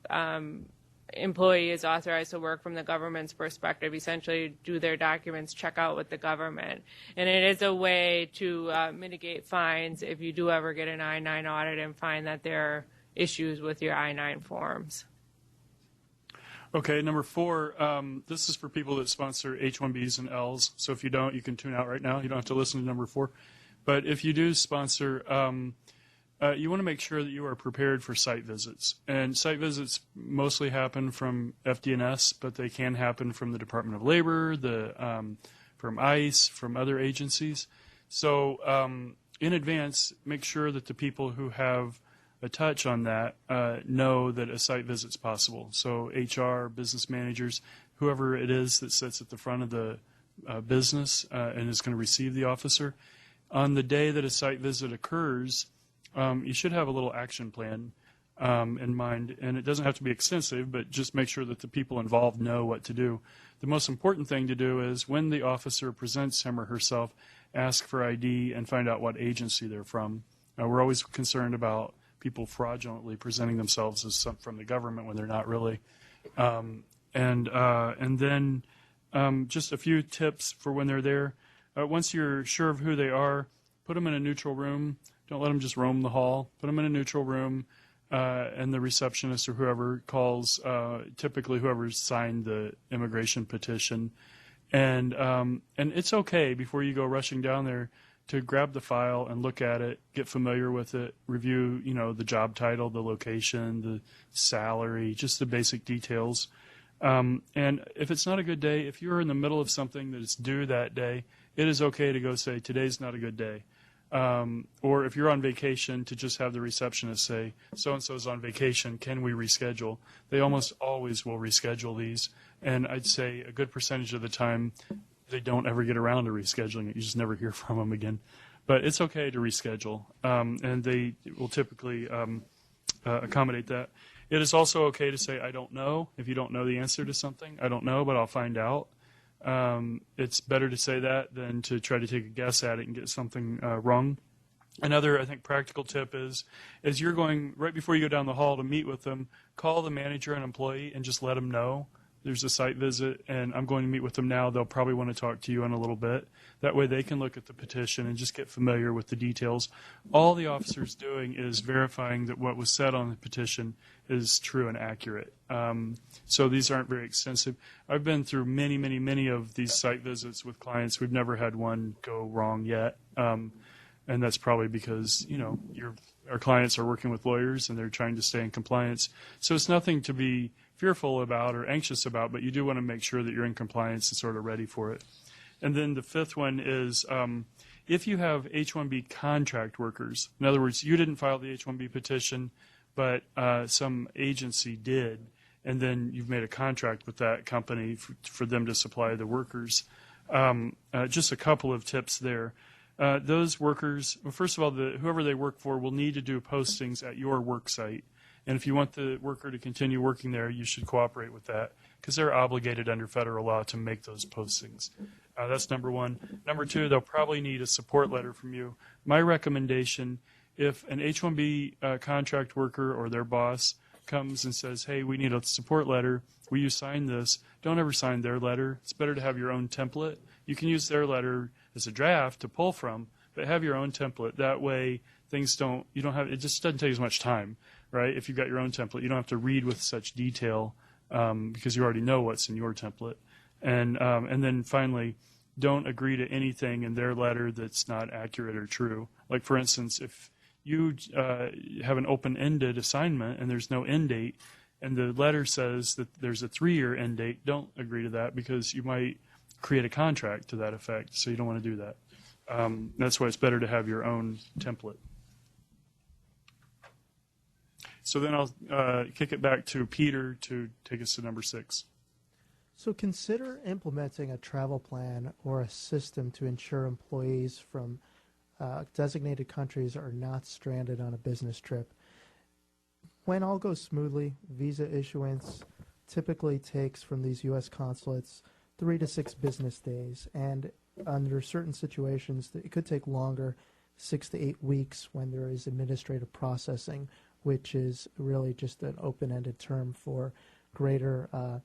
employee is authorized to work from the government's perspective, essentially do their documents, check out with the government. And it is a way to mitigate fines if you do ever get an I-9 audit and find that there are issues with your I-9 forms. Okay, number 4, this is for people that sponsor H1Bs and Ls. So if you don't, you can tune out right now. You don't have to listen to number 4. But if you do sponsor, you want to make sure that you are prepared for site visits. And site visits mostly happen from FD&S, but they can happen from the Department of Labor, from ICE, from other agencies. So in advance, make sure that the people who have a touch on that know that a site visit is possible. So HR, business managers, whoever it is that sits at the front of the business and is going to receive the officer. On the day that a site visit occurs, you should have a little action plan in mind, and it doesn't have to be extensive, but just make sure that the people involved know what to do. The most important thing to do is when the officer presents him or herself, ask for ID and find out what agency they're from. We're always concerned about people fraudulently presenting themselves as from the government when they're not really. And then just a few tips for when they're there. Once you're sure of who they are, put them in a neutral room. Don't let them just roam the hall. Put them in a neutral room, and the receptionist or whoever calls, typically whoever's signed the immigration petition. And it's okay before you go rushing down there to grab the file and look at it, get familiar with it, review, the job title, the location, the salary, just the basic details. And if it's not a good day, if you're in the middle of something that is due that day, it is okay to go say, today's not a good day. Or if you're on vacation, to just have the receptionist say, so-and-so's on vacation, can we reschedule? They almost always will reschedule these. And I'd say a good percentage of the time, they don't ever get around to rescheduling it. You just never hear from them again. But it's okay to reschedule, and they will typically accommodate that. It is also okay to say, I don't know. If you don't know the answer to something, I don't know, but I'll find out. It's better to say that than to try to take a guess at it and get something wrong. Another, I think, practical tip is you're going, right before you go down the hall to meet with them, call the manager and employee and just let them know there's a site visit and I'm going to meet with them now. They'll probably want to talk to you in a little bit. That way they can look at the petition and just get familiar with the details. All the officer's doing is verifying that what was said on the petition is true and accurate. So these aren't very extensive. I've been through many, many, many of these site visits with clients. We've never had one go wrong yet. And that's probably because, our clients are working with lawyers and they're trying to stay in compliance. So it's nothing to be fearful about or anxious about, but you do want to make sure that you're in compliance and sort of ready for it. And then the fifth one is if you have H1B contract workers, in other words, you didn't file the H1B petition, but some agency did, and then you've made a contract with that company for them to supply the workers. Just a couple of tips there. Those workers, well, first of all, whoever they work for will need to do postings at your work site. And if you want the worker to continue working there, you should cooperate with that because they're obligated under federal law to make those postings. That's number one. Number two, they'll probably need a support letter from you. My recommendation, if an H-1B contract worker or their boss comes and says, hey, we need a support letter, will you sign this? Don't ever sign their letter. It's better to have your own template. You can use their letter as a draft to pull from, but have your own template. That way it just doesn't take as much time, right? If you've got your own template, you don't have to read with such detail because you already know what's in your template. And then finally, don't agree to anything in their letter that's not accurate or true. Like, for instance, if you have an open-ended assignment and there's no end date, and the letter says that there's a 3-year end date, don't agree to that because you might create a contract to that effect, so you don't want to do that. That's why it's better to have your own template. So then I'll kick it back to Peter to take us to number 6. So consider implementing a travel plan or a system to ensure employees from designated countries are not stranded on a business trip. When all goes smoothly, visa issuance typically takes from these U.S. consulates 3 to 6 business days, and under certain situations, it could take longer, 6 to 8 weeks when there is administrative processing, which is really just an open-ended term for greater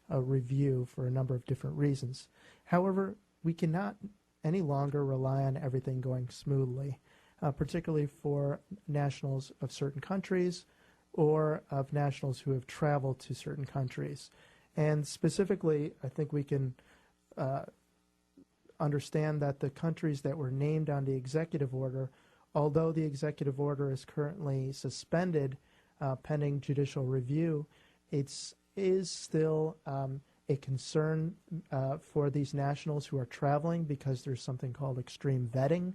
review for a number of different reasons. However, we cannot any longer rely on everything going smoothly, particularly for nationals of certain countries or of nationals who have traveled to certain countries. And specifically, I think we can understand that the countries that were named on the executive order, although the executive order is currently suspended pending judicial review, it is still a concern for these nationals who are traveling because there's something called extreme vetting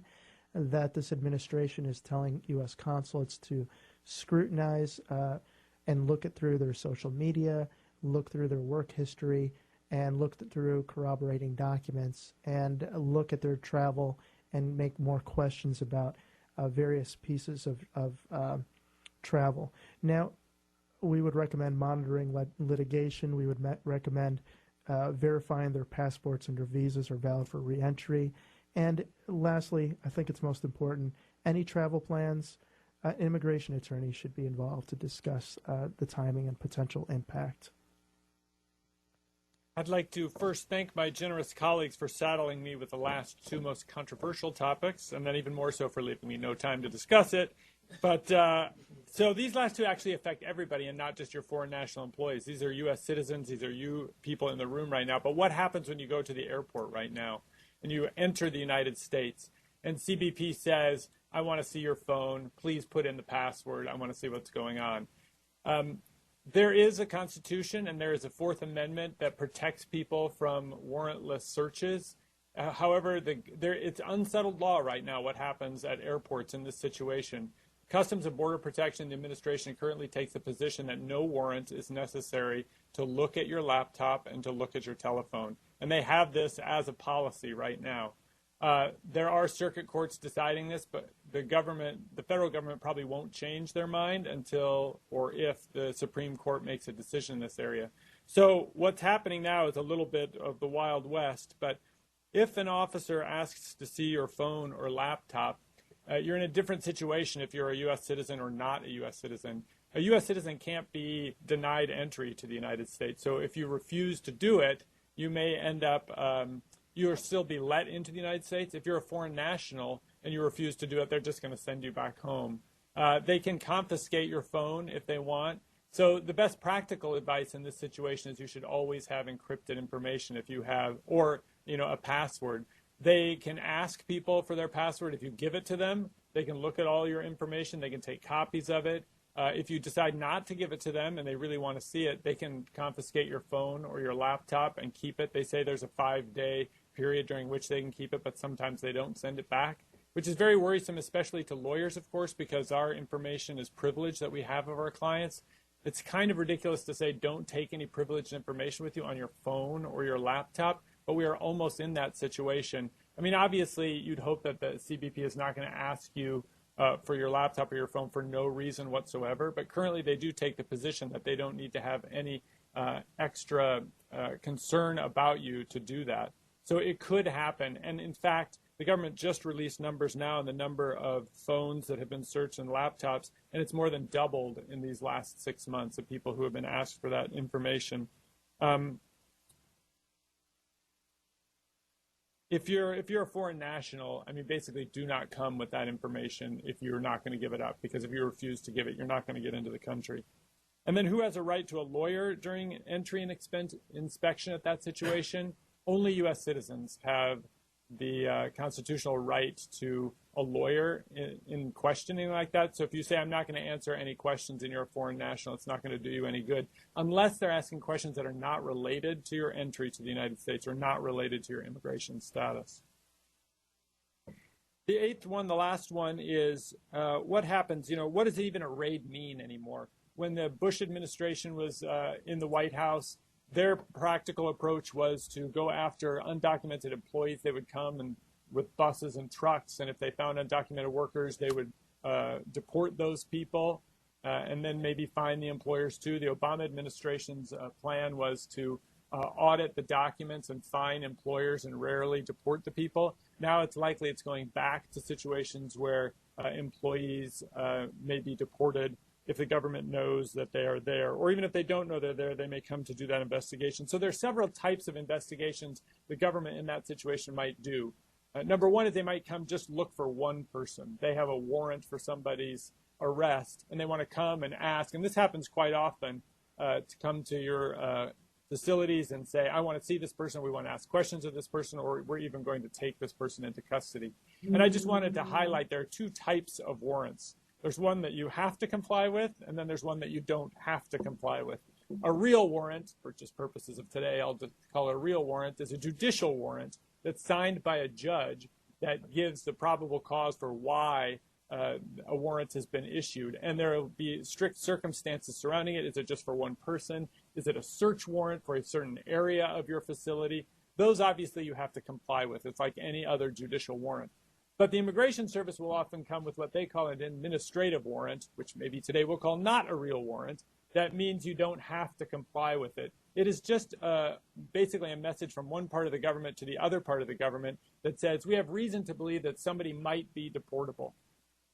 that this administration is telling U.S. consulates to scrutinize and look at through their social media, look through their work history, and look through corroborating documents, and look at their travel and make more questions about various pieces of travel. Now, we would recommend monitoring litigation. We would recommend verifying their passports and their visas are valid for reentry. And lastly, I think it's most important, any travel plans, an immigration attorney should be involved to discuss the timing and potential impact. I'd like to first thank my generous colleagues for saddling me with the last 2 most controversial topics, and then even more so for leaving me no time to discuss it. But so these last 2 actually affect everybody and not just your foreign national employees. These are U.S. citizens. These are you people in the room right now. But what happens when you go to the airport right now and you enter the United States and CBP says, I want to see your phone. Please put in the password. I want to see what's going on. There is a Constitution and there is a 4th Amendment that protects people from warrantless searches. However, it's unsettled law right now what happens at airports in this situation. Customs and Border Protection, the administration currently takes the position that no warrant is necessary to look at your laptop and to look at your telephone. And they have this as a policy right now. There are circuit courts deciding this, but the federal government probably won't change their mind until or if the Supreme Court makes a decision in this area. So what's happening now is a little bit of the Wild West, but if an officer asks to see your phone or laptop, you're in a different situation if you're a U.S. citizen or not a U.S. citizen. A U.S. citizen can't be denied entry to the United States. So if you refuse to do it, you may end up, you'll still be let into the United States. If you're a foreign national and you refuse to do it, they're just going to send you back home. They can confiscate your phone if they want. So the best practical advice in this situation is you should always have encrypted information if you have, or a password. They can ask people for their password. If you give it to them, they can look at all your information. They can take copies of it. If you decide not to give it to them and they really want to see it, they can confiscate your phone or your laptop and keep it. They say there's a 5-day period during which they can keep it, but sometimes they don't send it back, which is very worrisome, especially to lawyers, of course, because our information is privilege that we have of our clients. It's kind of ridiculous to say don't take any privileged information with you on your phone or your laptop, but we are almost in that situation. I mean, obviously, you'd hope that the CBP is not going to ask you for your laptop or your phone for no reason whatsoever, but currently they do take the position that they don't need to have any extra concern about you to do that. So it could happen, and in fact, the government just released numbers now on the number of phones that have been searched and laptops, and it's more than doubled in these last 6 months of people who have been asked for that information. If you're a foreign national, I mean, basically do not come with that information if you're not going to give it up, because if you refuse to give it, you're not going to get into the country. And then who has a right to a lawyer during entry and inspection at that situation? Only U.S. citizens have the constitutional right to a lawyer in questioning like that. So if you say, I'm not going to answer any questions and you're a foreign national, it's not going to do you any good, unless they're asking questions that are not related to your entry to the United States or not related to your immigration status. The eighth one, the last one, is what happens, what does even a raid mean anymore? When the Bush administration was in the White House, their practical approach was to go after undocumented employees. They would come and with buses and trucks, and if they found undocumented workers, they would deport those people and then maybe fine the employers too. The Obama administration's plan was to audit the documents and fine employers and rarely deport the people. Now it's likely it's going back to situations where employees may be deported if the government knows that they are there, or even if they don't know they're there, they may come to do that investigation. So there are several types of investigations the government in that situation might do. Number one is they might come just look for one person. They have a warrant for somebody's arrest, and they want to come and ask, and this happens quite often, to come to your facilities and say, I want to see this person, we want to ask questions of this person, or we're even going to take this person into custody. And I just wanted to highlight there are two types of warrants. There's one that you have to comply with, and then there's one that you don't have to comply with. A real warrant, for just purposes of today, I'll just call it a real warrant, is a judicial warrant that's signed by a judge that gives the probable cause for why a warrant has been issued. And there will be strict circumstances surrounding it. Is it just for one person? Is it a search warrant for a certain area of your facility? Those obviously you have to comply with. It's like any other judicial warrant. But the Immigration Service will often come with what they call an administrative warrant, which maybe today we'll call not a real warrant. That means you don't have to comply with it. It is just basically a message from one part of the government to the other part of the government that says we have reason to believe that somebody might be deportable.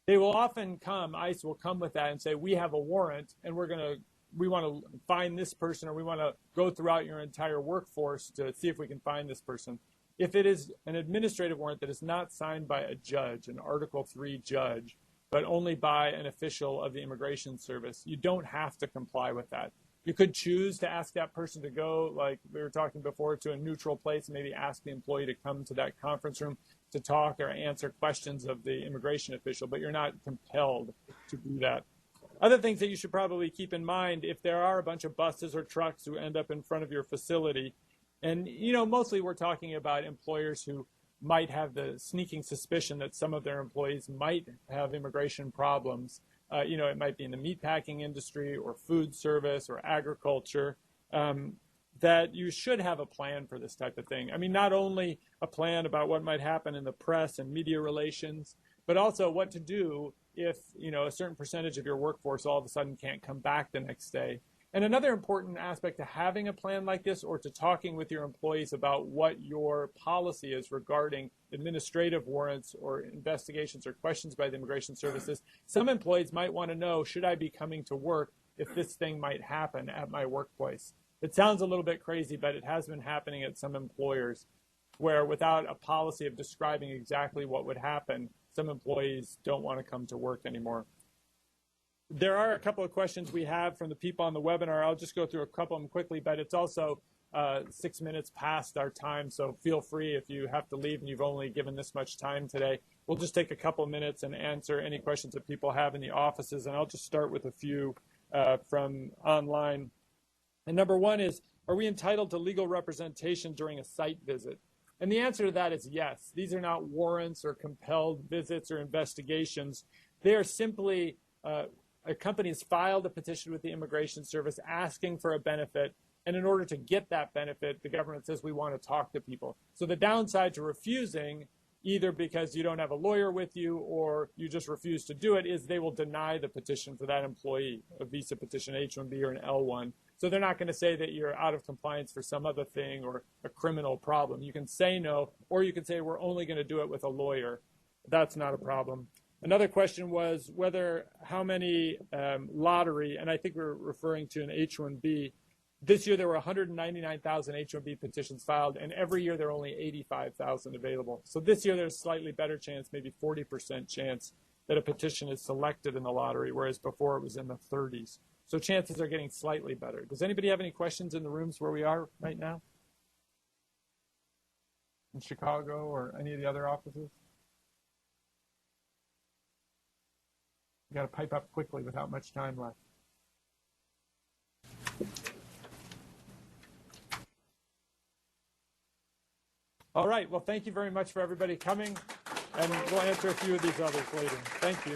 They will often come, ICE will come with that and say, we have a warrant and we want to find this person, or we want to go throughout your entire workforce to see if we can find this person. If it is an administrative warrant that is not signed by a judge, an Article III judge, but only by an official of the Immigration Service, you don't have to comply with that. You could choose to ask that person to go, like we were talking before, to a neutral place, and maybe ask the employee to come to that conference room to talk or answer questions of the immigration official, but you're not compelled to do that. Other things that you should probably keep in mind, if there are a bunch of buses or trucks who end up in front of your facility, and, mostly we're talking about employers who might have the sneaking suspicion that some of their employees might have immigration problems. It might be in the meatpacking industry or food service or agriculture, that you should have a plan for this type of thing. I mean, not only a plan about what might happen in the press and media relations, but also what to do if, a certain percentage of your workforce all of a sudden can't come back the next day. And another important aspect to having a plan like this, or to talking with your employees about what your policy is regarding administrative warrants or investigations or questions by the Immigration Services, some employees might want to know, should I be coming to work if this thing might happen at my workplace? It sounds a little bit crazy, but it has been happening at some employers where without a policy of describing exactly what would happen, some employees don't want to come to work anymore. There are a couple of questions we have from the people on the webinar. I'll just go through a couple of them quickly, but it's also 6 minutes past our time, so feel free if you have to leave and you've only given this much time today. We'll just take a couple of minutes and answer any questions that people have in the offices, and I'll just start with a few from online. And number one is, are we entitled to legal representation during a site visit? And the answer to that is yes. These are not warrants or compelled visits or investigations. They are simply a company has filed a petition with the Immigration Service asking for a benefit, and in order to get that benefit, the government says we want to talk to people. So the downside to refusing, either because you don't have a lawyer with you or you just refuse to do it, is they will deny the petition for that employee, a visa petition, H1B or an L1. So they're not going to say that you're out of compliance for some other thing or a criminal problem. You can say no, or you can say we're only going to do it with a lawyer. That's not a problem. Another question was how many lottery, and I think we're referring to an H1B. This year there were 199,000 H1B petitions filed, and every year there are only 85,000 available. So this year there's a slightly better chance, maybe 40% chance, that a petition is selected in the lottery, whereas before it was in the 30s. So chances are getting slightly better. Does anybody have any questions in the rooms where we are right now? In Chicago or any of the other offices? You got to pipe up quickly without much time left. All right. Well, thank you very much for everybody coming, and we'll answer a few of these others later. Thank you.